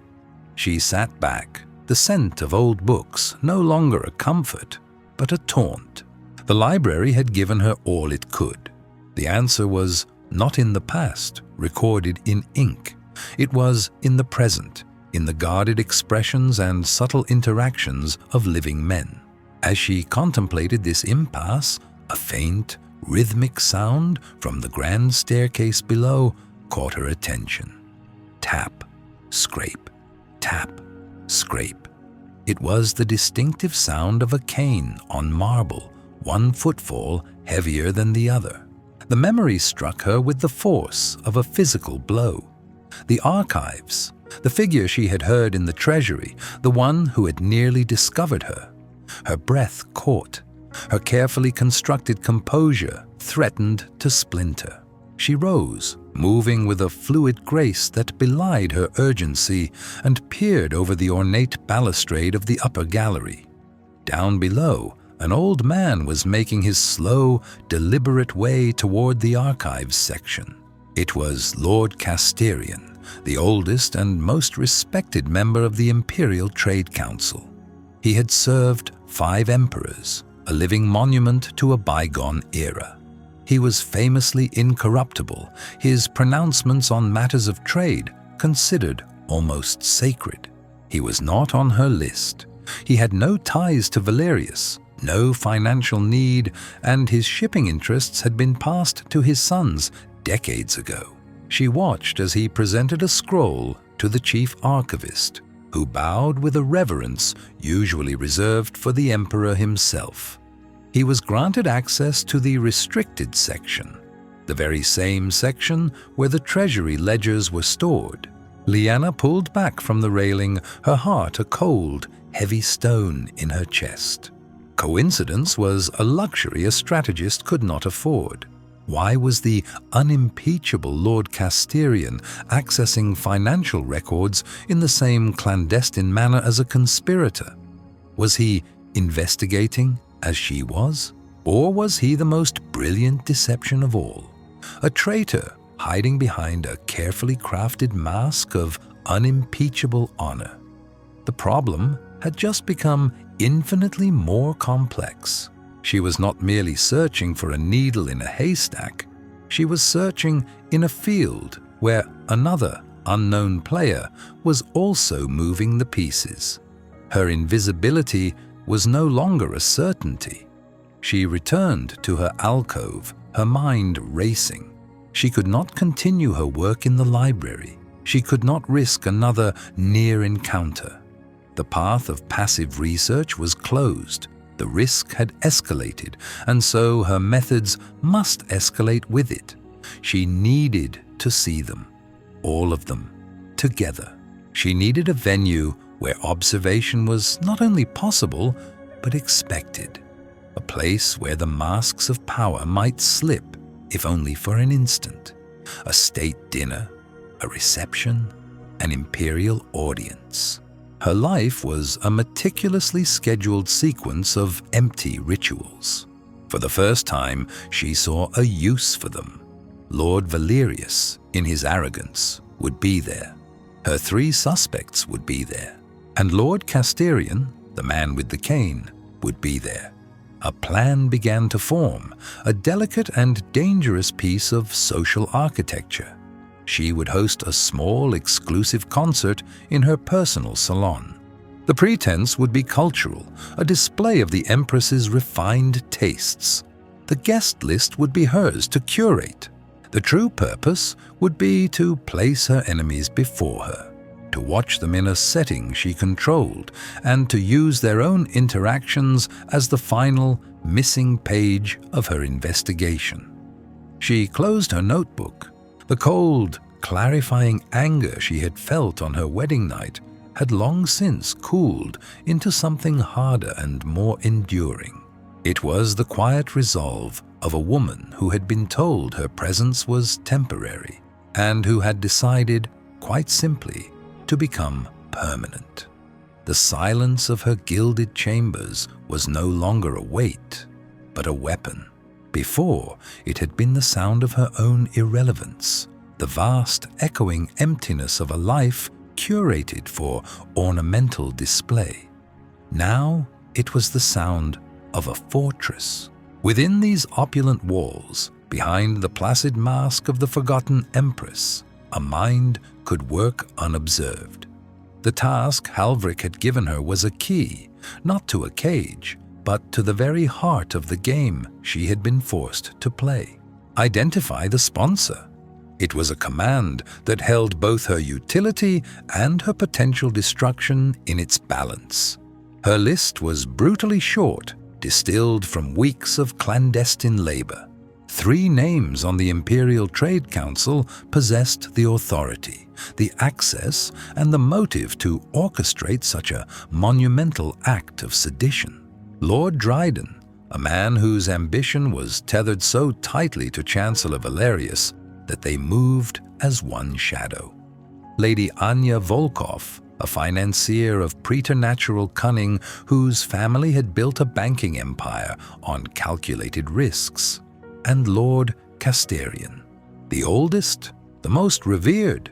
She sat back, the scent of old books no longer a comfort, but a taunt. The library had given her all it could. The answer was not in the past, recorded in ink. It was in the present, in the guarded expressions and subtle interactions of living men. As she contemplated this impasse, a faint, rhythmic sound from the grand staircase below caught her attention. Tap, scrape, tap, scrape. It was the distinctive sound of a cane on marble, one footfall heavier than the other. The memory struck her with the force of a physical blow. The archives, the figure she had heard in the treasury, the one who had nearly discovered her. Her breath caught. Her carefully constructed composure threatened to splinter. She rose, moving with a fluid grace that belied her urgency, and peered over the ornate balustrade of the upper gallery. Down below, an old man was making his slow, deliberate way toward the archives section. It was Lord Casterian, the oldest and most respected member of the Imperial Trade Council. He had served 5 emperors, a living monument to a bygone era. He was famously incorruptible, his pronouncements on matters of trade considered almost sacred. He was not on her list. He had no ties to Valerius, no financial need, and his shipping interests had been passed to his sons decades ago. She watched as he presented a scroll to the chief archivist, who bowed with a reverence usually reserved for the emperor himself. He was granted access to the restricted section, the very same section where the treasury ledgers were stored. Lyanna pulled back from the railing, her heart a cold, heavy stone in her chest. Coincidence was a luxury a strategist could not afford. Why was the unimpeachable Lord Casterian accessing financial records in the same clandestine manner as a conspirator? Was he investigating as she was? Or was he the most brilliant deception of all? A traitor hiding behind a carefully crafted mask of unimpeachable honor? The problem had just become infinitely more complex. She was not merely searching for a needle in a haystack. She was searching in a field where another unknown player was also moving the pieces. Her invisibility was no longer a certainty. She returned to her alcove, her mind racing. She could not continue her work in the library. She could not risk another near encounter. The path of passive research was closed. The risk had escalated, and so her methods must escalate with it. She needed to see them, all of them, together. She needed a venue where observation was not only possible, but expected. A place where the masks of power might slip, if only for an instant. A state dinner, a reception, an imperial audience. Her life was a meticulously scheduled sequence of empty rituals. For the first time, she saw a use for them. Lord Valerius, in his arrogance, would be there. Her 3 suspects would be there. And Lord Casterian, the man with the cane, would be there. A plan began to form, a delicate and dangerous piece of social architecture. She would host a small, exclusive concert in her personal salon. The pretense would be cultural, a display of the Empress's refined tastes. The guest list would be hers to curate. The true purpose would be to place her enemies before her, to watch them in a setting she controlled, and to use their own interactions as the final missing page of her investigation. She closed her notebook. The cold, clarifying anger she had felt on her wedding night had long since cooled into something harder and more enduring. It was the quiet resolve of a woman who had been told her presence was temporary and who had decided, quite simply, to become permanent. The silence of her gilded chambers was no longer a weight, but a weapon. Before, it had been the sound of her own irrelevance, the vast, echoing emptiness of a life curated for ornamental display. Now, it was the sound of a fortress. Within these opulent walls, behind the placid mask of the forgotten empress, a mind could work unobserved. The task Halvrik had given her was a key, not to a cage, but to the very heart of the game she had been forced to play. Identify the sponsor. It was a command that held both her utility and her potential destruction in its balance. Her list was brutally short, distilled from weeks of clandestine labor. 3 names on the Imperial Trade Council possessed the authority, the access, and the motive to orchestrate such a monumental act of sedition. Lord Dryden, a man whose ambition was tethered so tightly to Chancellor Valerius that they moved as one shadow. Lady Anya Volkov, a financier of preternatural cunning whose family had built a banking empire on calculated risks. And Lord Casterian, the oldest, the most revered,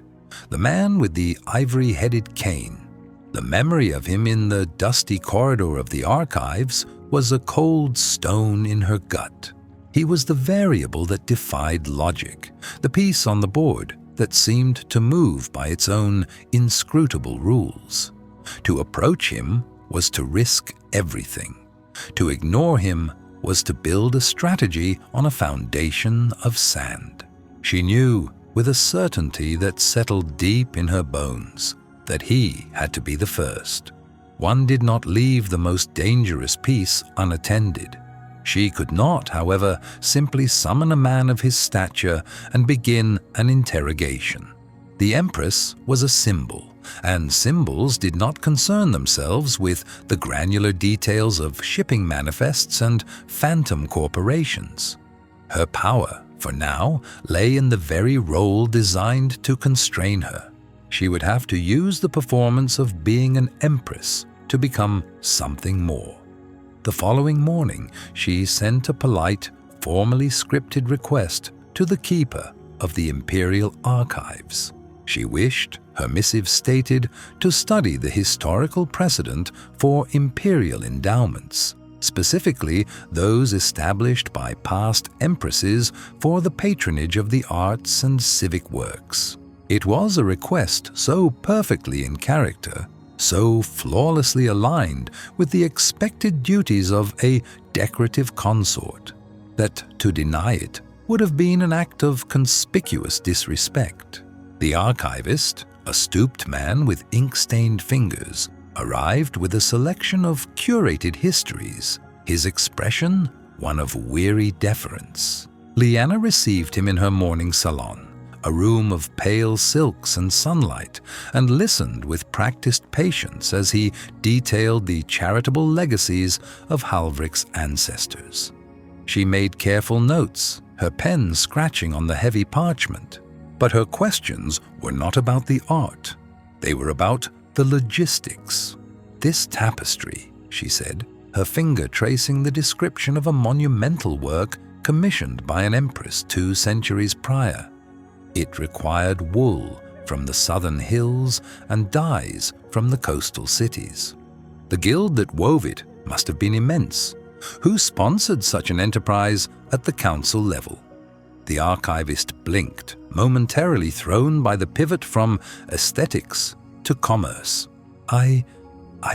the man with the ivory-headed cane. The memory of him in the dusty corridor of the archives was a cold stone in her gut. He was the variable that defied logic, the piece on the board that seemed to move by its own inscrutable rules. To approach him was to risk everything. To ignore him was to build a strategy on a foundation of sand. She knew, with a certainty that settled deep in her bones, that he had to be the first. One did not leave the most dangerous piece unattended. She could not, however, simply summon a man of his stature and begin an interrogation. The Empress was a symbol, and symbols did not concern themselves with the granular details of shipping manifests and phantom corporations. Her power, for now, lay in the very role designed to constrain her. She would have to use the performance of being an empress to become something more. The following morning, she sent a polite, formally scripted request to the keeper of the Imperial archives. She wished, her missive stated, to study the historical precedent for imperial endowments, specifically those established by past empresses for the patronage of the arts and civic works. It was a request so perfectly in character, so flawlessly aligned with the expected duties of a decorative consort, that to deny it would have been an act of conspicuous disrespect. The archivist, a stooped man with ink-stained fingers, arrived with a selection of curated histories, his expression one of weary deference. Lyanna received him in her morning salon, a room of pale silks and sunlight, and listened with practiced patience as he detailed the charitable legacies of Halvrik's ancestors. She made careful notes, her pen scratching on the heavy parchment. But her questions were not about the art. They were about the logistics. "This tapestry," she said, her finger tracing the description of a monumental work commissioned by an empress 2 centuries prior. It required wool from the southern hills and dyes from the coastal cities. The guild that wove it must have been immense. Who sponsored such an enterprise at the council level? The archivist blinked, momentarily thrown by the pivot from aesthetics to commerce. I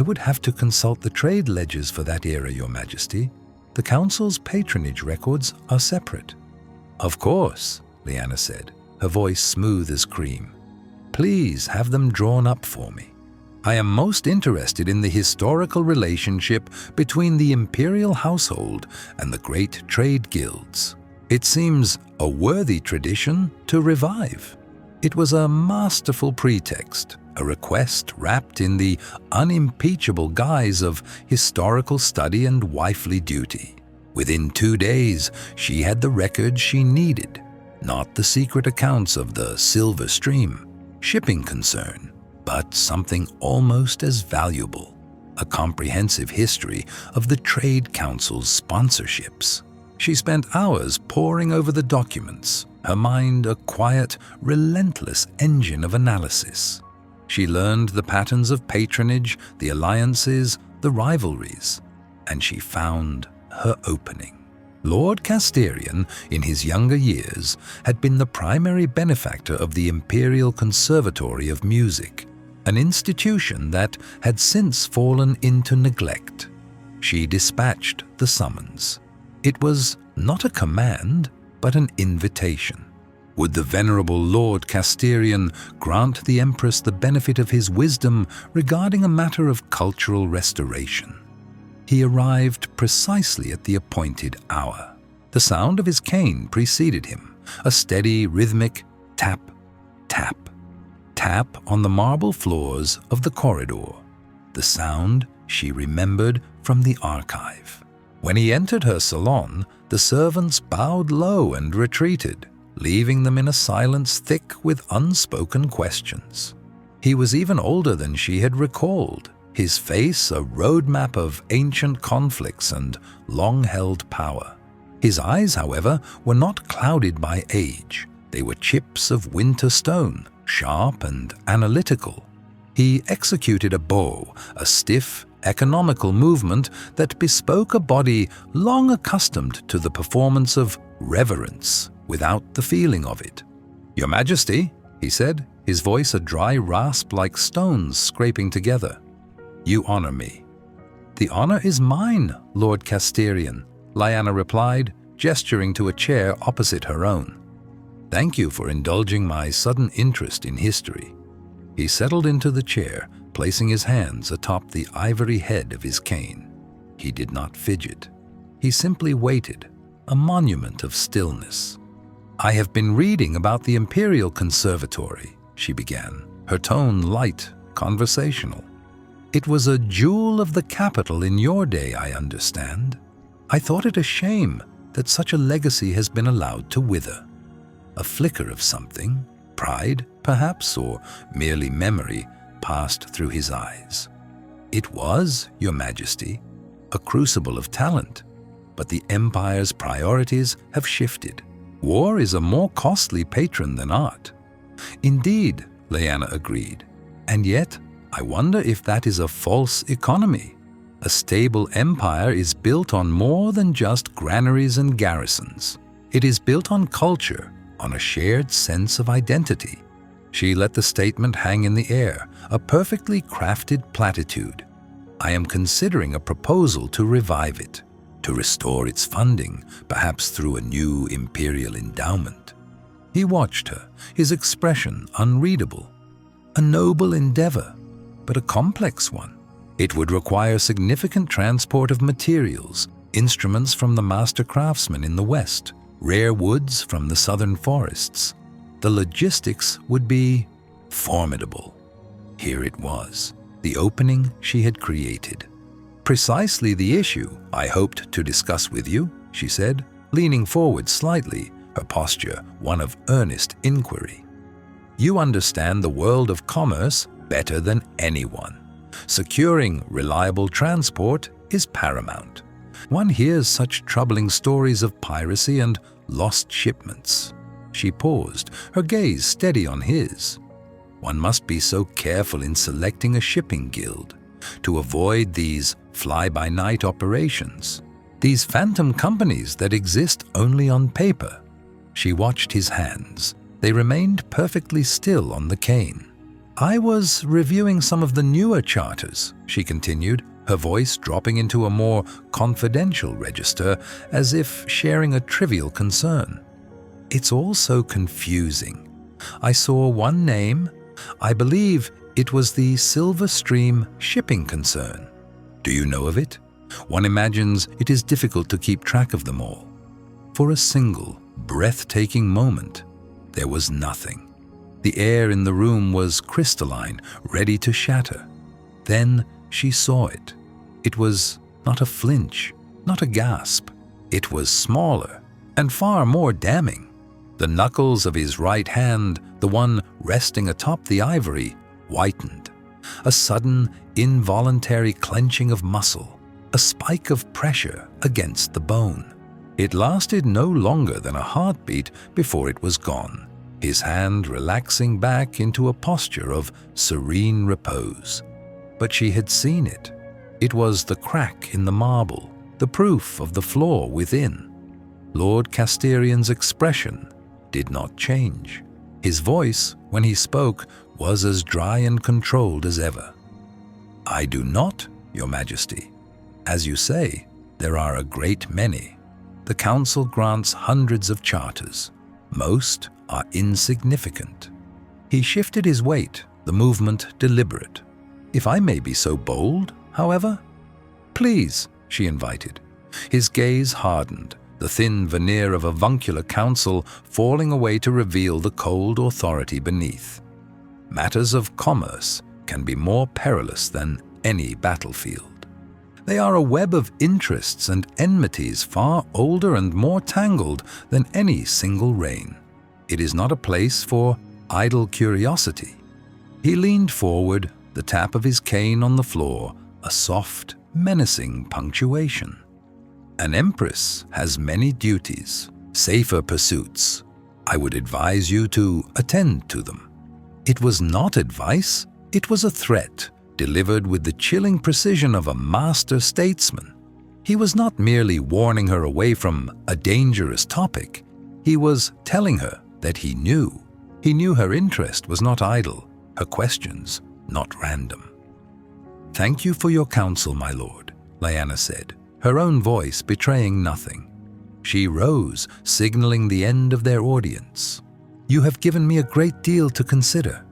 would have to consult the trade ledgers for that era, Your Majesty. The council's patronage records are separate." "Of course. Leanna said, her voice smooth as cream. "Please have them drawn up for me. I am most interested in the historical relationship between the Imperial household and the great trade guilds. It seems a worthy tradition to revive." It was a masterful pretext, a request wrapped in the unimpeachable guise of historical study and wifely duty. Within 2 days, she had the records she needed, not the secret accounts of the Silver Stream shipping concern, but something almost as valuable, a comprehensive history of the Trade Council's sponsorships. She spent hours poring over the documents, her mind a quiet, relentless engine of analysis. She learned the patterns of patronage, the alliances, the rivalries, and she found her opening. Lord Casterian, in his younger years, had been the primary benefactor of the Imperial Conservatory of Music, an institution that had since fallen into neglect. She dispatched the summons. It was not a command, but an invitation. Would the venerable Lord Casterian grant the Empress the benefit of his wisdom regarding a matter of cultural restoration? He arrived precisely at the appointed hour. The sound of his cane preceded him, a steady, rhythmic tap, tap, tap on the marble floors of the corridor, the sound she remembered from the archive. When he entered her salon, the servants bowed low and retreated, leaving them in a silence thick with unspoken questions. He was even older than she had recalled, his face a roadmap of ancient conflicts and long-held power. His eyes, however, were not clouded by age. They were chips of winter stone, sharp and analytical. He executed a bow, a stiff, economical movement that bespoke a body long accustomed to the performance of reverence without the feeling of it. "Your Majesty," he said, his voice a dry rasp like stones scraping together. "You honor me." "The honor is mine, Lord Casterian," Leanna replied, gesturing to a chair opposite her own. "Thank you for indulging my sudden interest in history." He settled into the chair, placing his hands atop the ivory head of his cane. He did not fidget. He simply waited, a monument of stillness. "I have been reading about the Imperial Conservatory," she began, her tone light, conversational. "It was a jewel of the capital in your day, I understand. I thought it a shame that such a legacy has been allowed to wither." A flicker of something, pride, perhaps, or merely memory, passed through his eyes. "It was, Your Majesty, a crucible of talent, but the Empire's priorities have shifted. War is a more costly patron than art." "Indeed," Leanna agreed, "and yet I wonder if that is a false economy. A stable empire is built on more than just granaries and garrisons. It is built on culture, on a shared sense of identity." She let the statement hang in the air, a perfectly crafted platitude. "I am considering a proposal to revive it, to restore its funding, perhaps through a new imperial endowment." He watched her, his expression unreadable. A noble endeavor, but a complex one. It would require significant transport of materials, instruments from the master craftsmen in the West, rare woods from the southern forests. The logistics would be formidable. Here it was, the opening she had created. "Precisely the issue I hoped to discuss with you," she said, leaning forward slightly, her posture one of earnest inquiry. "You understand the world of commerce better than anyone. Securing reliable transport is paramount. One hears such troubling stories of piracy and lost shipments." She paused, her gaze steady on his. "One must be so careful in selecting a shipping guild to avoid these fly-by-night operations, these phantom companies that exist only on paper." She watched his hands. They remained perfectly still on the cane. "I was reviewing some of the newer charters," she continued, her voice dropping into a more confidential register, as if sharing a trivial concern. It's all so confusing. I saw one name. I believe it was the Silver Stream shipping concern. Do you know of it? One imagines it is difficult to keep track of them all. For a single, breathtaking moment, there was nothing. The air in the room was crystalline, ready to shatter. Then she saw it. It was not a flinch, not a gasp. It was smaller and far more damning. The knuckles of his right hand, the one resting atop the ivory, whitened. A sudden, involuntary clenching of muscle, a spike of pressure against the bone. It lasted no longer than a heartbeat before it was gone, his hand relaxing back into a posture of serene repose. But she had seen it. It was the crack in the marble, the proof of the flaw within. Lord Casterian's expression did not change. His voice, when he spoke, was as dry and controlled as ever. "I do not, Your Majesty. As you say, there are a great many. The Council grants hundreds of charters. Most are insignificant." He shifted his weight, the movement deliberate. "If I may be so bold, however?" "Please," she invited. His gaze hardened, the thin veneer of avuncular counsel falling away to reveal the cold authority beneath. Matters of commerce can be more perilous than any battlefield. They are a web of interests and enmities far older and more tangled than any single reign. It is not a place for idle curiosity. He leaned forward, the tap of his cane on the floor, a soft, menacing punctuation. "An empress has many duties, safer pursuits. I would advise you to attend to them." It was not advice, it was a threat, delivered with the chilling precision of a master statesman. He was not merely warning her away from a dangerous topic. He was telling her that he knew. He knew her interest was not idle, her questions not random. "Thank you for your counsel, my lord," Lyanna said, her own voice betraying nothing. She rose, signaling the end of their audience. "You have given me a great deal to consider."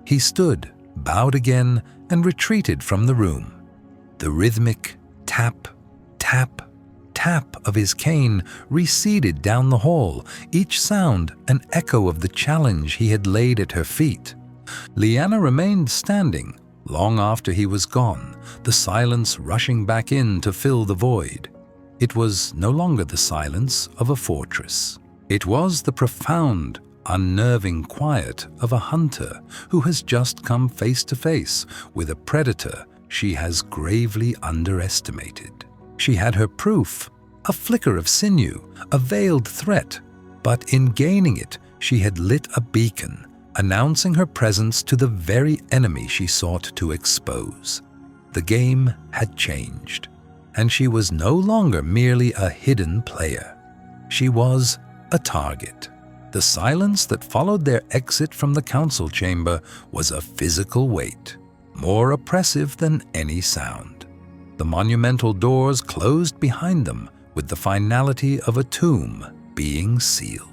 He stood, bowed again, and retreated from the room. The rhythmic tap, tap, tap of his cane receded down the hall, each sound an echo of the challenge he had laid at her feet. Lyanna remained standing long after he was gone, the silence rushing back in to fill the void. It was no longer the silence of a fortress. It was the profound, unnerving quiet of a hunter who has just come face to face with a predator she has gravely underestimated. She had her proof, a flicker of sinew, a veiled threat, but in gaining it, she had lit a beacon, announcing her presence to the very enemy she sought to expose. The game had changed, and she was no longer merely a hidden player. She was a target. The silence that followed their exit from the council chamber was a physical weight, more oppressive than any sound. The monumental doors closed behind them with the finality of a tomb being sealed.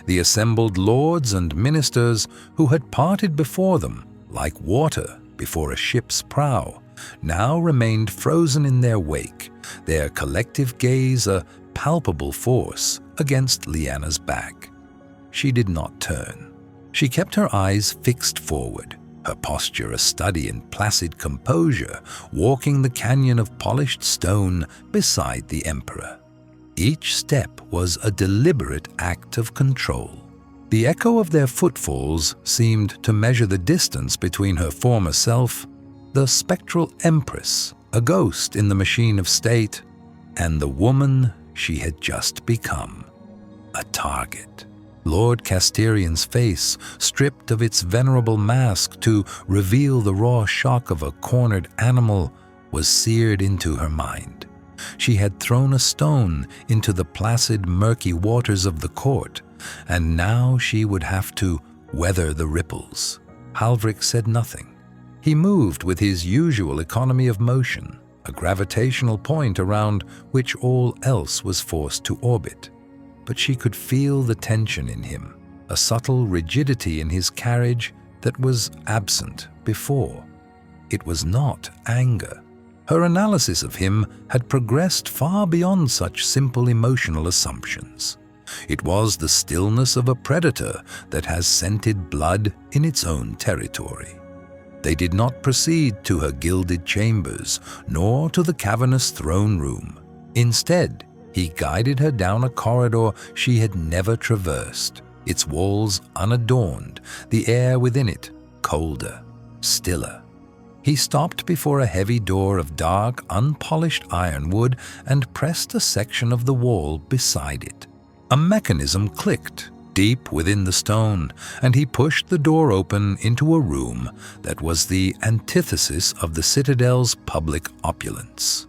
The assembled lords and ministers who had parted before them, like water before a ship's prow, now remained frozen in their wake, their collective gaze a palpable force against Lyanna's back. She did not turn. She kept her eyes fixed forward, her posture a study in placid composure, walking the canyon of polished stone beside the emperor. Each step was a deliberate act of control. The echo of their footfalls seemed to measure the distance between her former self, the spectral empress, a ghost in the machine of state, and the woman she had just become, a target. Lord Casterian's face, stripped of its venerable mask to reveal the raw shock of a cornered animal, was seared into her mind. She had thrown a stone into the placid, murky waters of the court, and now she would have to weather the ripples. Halvrik said nothing. He moved with his usual economy of motion, a gravitational point around which all else was forced to orbit. but she could feel the tension in him, a subtle rigidity in his carriage that was absent before. It was not anger. Her analysis of him had progressed far beyond such simple emotional assumptions. It was the stillness of a predator that has scented blood in its own territory. They did not proceed to her gilded chambers, nor to the cavernous throne room. Instead, he guided her down a corridor she had never traversed, its walls unadorned, the air within it colder, stiller. He stopped before a heavy door of dark, unpolished ironwood and pressed a section of the wall beside it. A mechanism clicked deep within the stone, and he pushed the door open into a room that was the antithesis of the citadel's public opulence.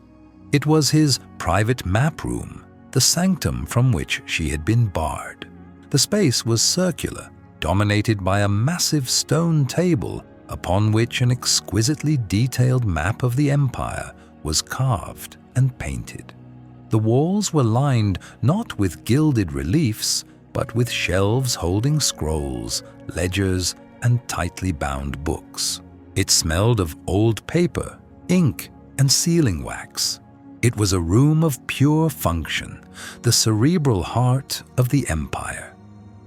It was his private map room, the sanctum from which she had been barred. The space was circular, dominated by a massive stone table upon which an exquisitely detailed map of the empire was carved and painted. The walls were lined not with gilded reliefs, but with shelves holding scrolls, ledgers, and tightly bound books. It smelled of old paper, ink, and sealing wax. It was a room of pure function, the cerebral heart of the empire.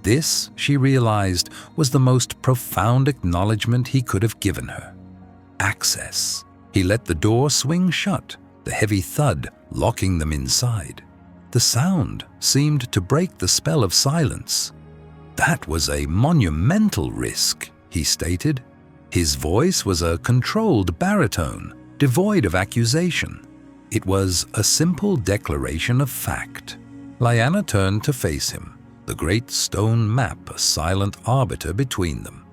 This, she realized, was the most profound acknowledgement he could have given her. Access. He let the door swing shut, the heavy thud locking them inside. The sound seemed to break the spell of silence. That was a monumental risk, he stated. His voice was a controlled baritone, devoid of accusation. It was a simple declaration of fact. Lyanna turned to face him, the great stone map a silent arbiter between them.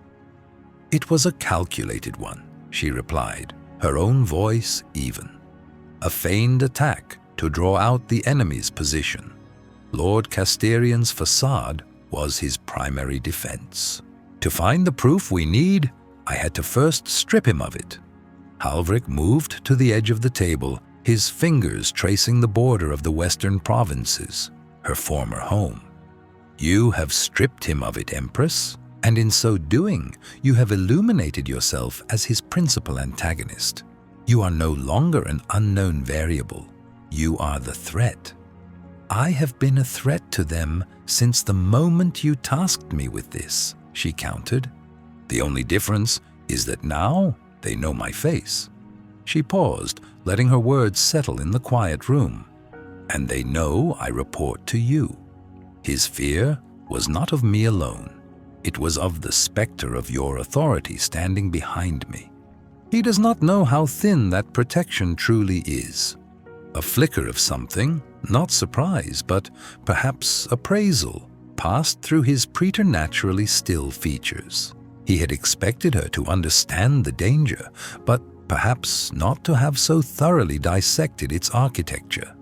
"It was a calculated one," she replied, her own voice even. "A feigned attack to draw out the enemy's position. Lord Casterian's facade was his primary defense. To find the proof we need, I had to first strip him of it." Halvrik moved to the edge of the table, his fingers tracing the border of the western provinces, her former home. "You have stripped him of it, Empress, and in so doing, you have illuminated yourself as his principal antagonist. You are no longer an unknown variable. You are the threat. I have been a threat to them since the moment you tasked me with this," she countered. "The only difference is that now they know my face." She paused, letting her words settle in the quiet room. "And they know I report to you." His fear was not of me alone. It was of the specter of your authority standing behind me. He does not know how thin that protection truly is. A flicker of something, not surprise, but perhaps appraisal, passed through his preternaturally still features. He had expected her to understand the danger, but perhaps not to have so thoroughly dissected its architecture.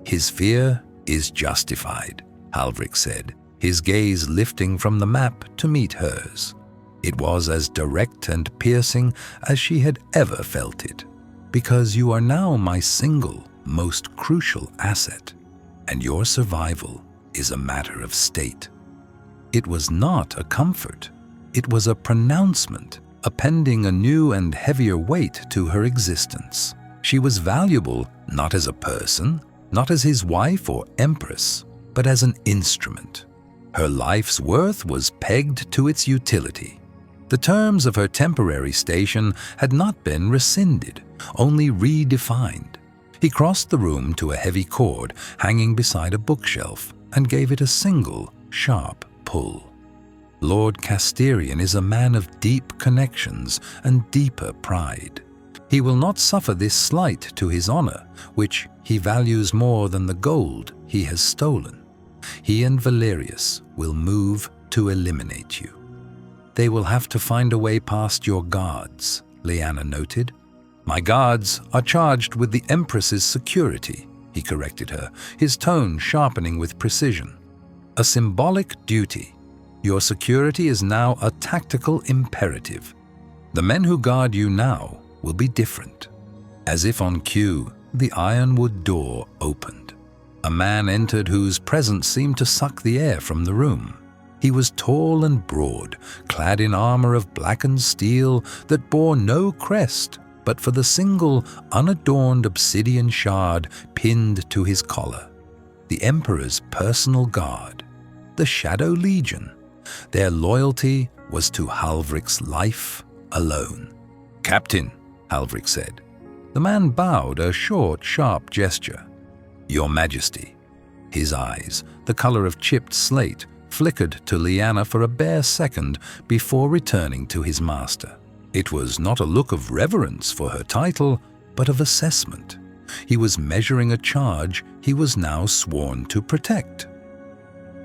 "His fear is justified," Halvrik said, his gaze lifting from the map to meet hers. It was as direct and piercing as she had ever felt it. "Because you are now my single, most crucial asset, and your survival is a matter of state." It was not a comfort. It was a pronouncement, appending a new and heavier weight to her existence. She was valuable not as a person, not as his wife or empress, but as an instrument. Her life's worth was pegged to its utility. The terms of her temporary station had not been rescinded, only redefined. He crossed the room to a heavy cord hanging beside a bookshelf and gave it a single, sharp pull. "Lord Casterian is a man of deep connections and deeper pride. He will not suffer this slight to his honor, which he values more than the gold he has stolen. He and Valerius will move to eliminate you." "They will have to find a way past your guards," Lyanna noted. "My guards are charged with the Empress's security," he corrected her, his tone sharpening with precision. "A symbolic duty. Your security is now a tactical imperative. The men who guard you now will be different." As if on cue, the ironwood door opened. A man entered whose presence seemed to suck the air from the room. He was tall and broad, clad in armor of blackened steel that bore no crest but for the single, unadorned obsidian shard pinned to his collar. The Emperor's personal guard, the Shadow Legion. Their loyalty was to Halvric's life alone. "Captain," Halvrik said. The man bowed a short, sharp gesture. "Your Majesty." His eyes, the color of chipped slate, flickered to Lyanna for a bare second before returning to his master. It was not a look of reverence for her title, but of assessment. He was measuring a charge he was now sworn to protect.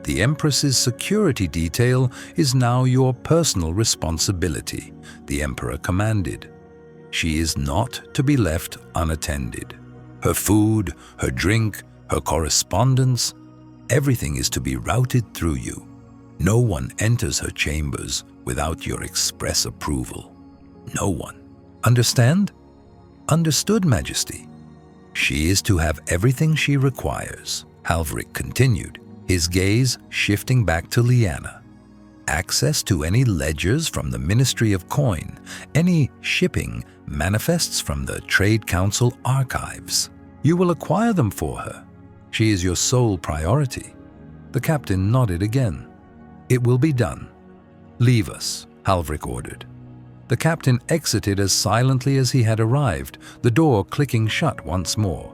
"The Empress's security detail is now your personal responsibility," the Emperor commanded. "She is not to be left unattended. Her food, her drink, her correspondence, everything is to be routed through you. No one enters her chambers without your express approval. No one. Understand?" "Understood, Majesty." "She is to have everything she requires," Halvrik continued, his gaze shifting back to Lyanna. "Access to any ledgers from the Ministry of Coin, any shipping manifests from the Trade Council archives. You will acquire them for her. She is your sole priority." The captain nodded again. "It will be done." "Leave us," Halvrik ordered. The captain exited as silently as he had arrived, the door clicking shut once more.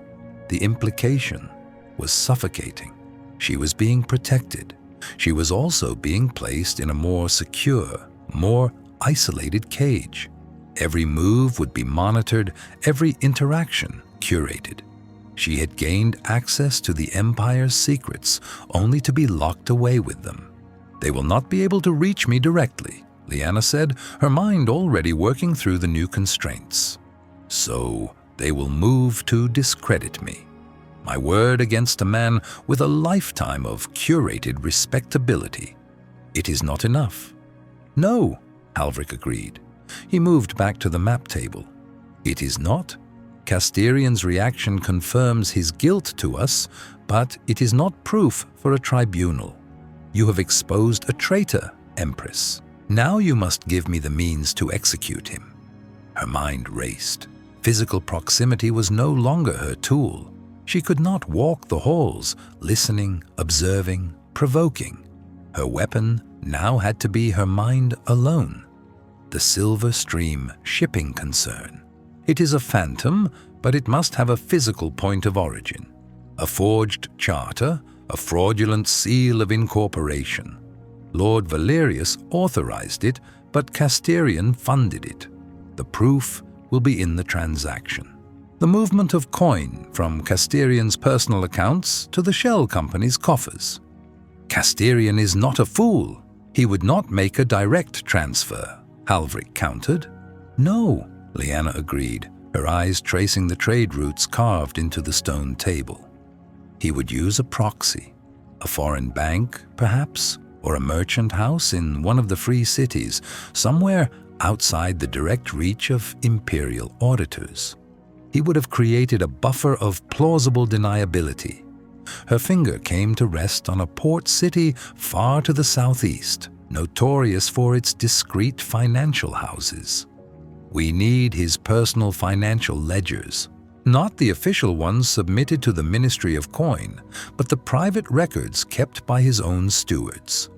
The implication was suffocating. She was being protected. She was also being placed in a more secure, more isolated cage. Every move would be monitored, every interaction curated. She had gained access to the Empire's secrets, only to be locked away with them. "They will not be able to reach me directly," Lyanna said, her mind already working through the new constraints. "So they will move to discredit me. My word against a man with a lifetime of curated respectability. It is not enough." "No," Halvrik agreed. He moved back to the map table. "It is not. Casterian's reaction confirms his guilt to us, but it is not proof for a tribunal. You have exposed a traitor, Empress. Now you must give me the means to execute him." Her mind raced. Physical proximity was no longer her tool. She could not walk the halls, listening, observing, provoking. Her weapon now had to be her mind alone. The Silver Stream shipping concern. It is a phantom, but it must have a physical point of origin. A forged charter, a fraudulent seal of incorporation. Lord Valerius authorized it, but Casterian funded it. The proof will be in the transaction. The movement of coin from Casterian's personal accounts to the shell company's coffers. Casterian is not a fool. He would not make a direct transfer, Halvrik countered. "No," Lyanna agreed, her eyes tracing the trade routes carved into the stone table. "He would use a proxy, a foreign bank, perhaps, or a merchant house in one of the free cities, somewhere outside the direct reach of Imperial auditors. He would have created a buffer of plausible deniability. Her finger came to rest on a port city far to the southeast, notorious for its discreet financial houses. We need his personal financial ledgers, not the official ones submitted to the Ministry of Coin, but the private records kept by his own stewards.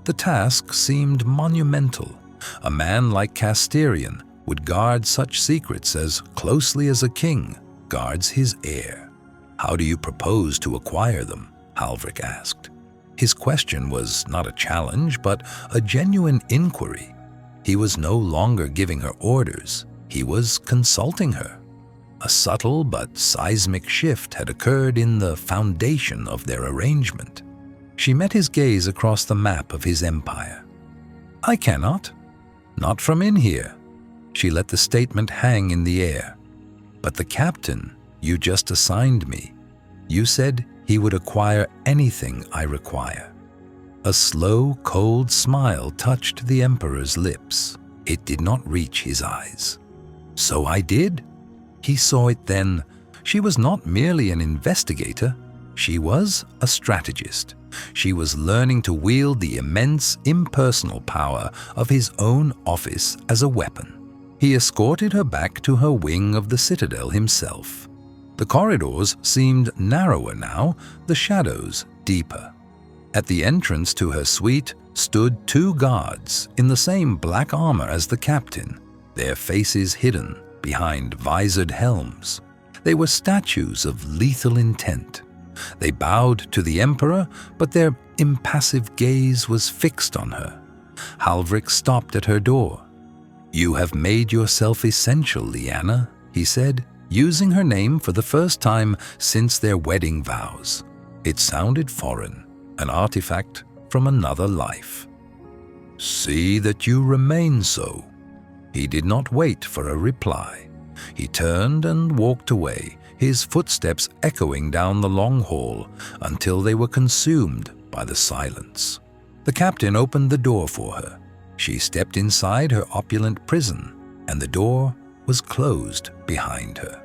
The task seemed monumental. A man like Casterian would guard such secrets as closely as a king guards his heir. "How do you propose to acquire them?" Halvrik asked. His question was not a challenge, but a genuine inquiry. He was no longer giving her orders. He was consulting her. A subtle but seismic shift had occurred in the foundation of their arrangement. She met his gaze across the map of his empire. "I cannot. Not from in here." She let the statement hang in the air. "But the captain you just assigned me, you said he would acquire anything I require." A slow, cold smile touched the Emperor's lips. It did not reach his eyes. "So I did." He saw it then. She was not merely an investigator. She was a strategist. She was learning to wield the immense impersonal power of his own office as a weapon. He escorted her back to her wing of the citadel himself. The corridors seemed narrower now, the shadows deeper. At the entrance to her suite stood 2 guards in the same black armor as the captain, their faces hidden behind visored helms. They were statues of lethal intent. They bowed to the emperor, but their impassive gaze was fixed on her. Halvrik stopped at her door. "You have made yourself essential, Lyanna," he said, using her name for the first time since their wedding vows. It sounded foreign, an artifact from another life. "See that you remain so." He did not wait for a reply. He turned and walked away, his footsteps echoing down the long hall until they were consumed by the silence. The captain opened the door for her. She stepped inside her opulent prison, and the door was closed behind her.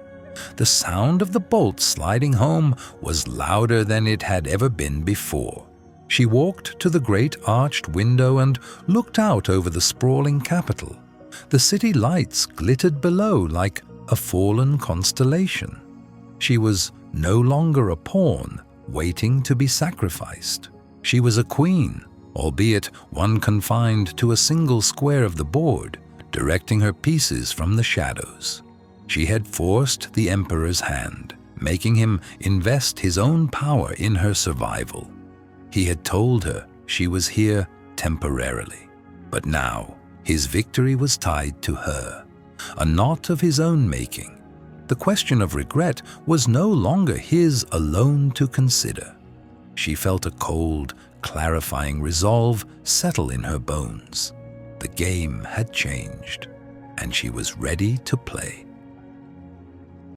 The sound of the bolts sliding home was louder than it had ever been before. She walked to the great arched window and looked out over the sprawling capital. The city lights glittered below like a fallen constellation. She was no longer a pawn waiting to be sacrificed. She was a queen, albeit one confined to a single square of the board, directing her pieces from the shadows. She had forced the emperor's hand, making him invest his own power in her survival. He had told her she was here temporarily, but now his victory was tied to her, a knot of his own making. The question of regret was no longer his alone to consider. She felt a cold, clarifying resolve settle in her bones. The game had changed, and she was ready to play.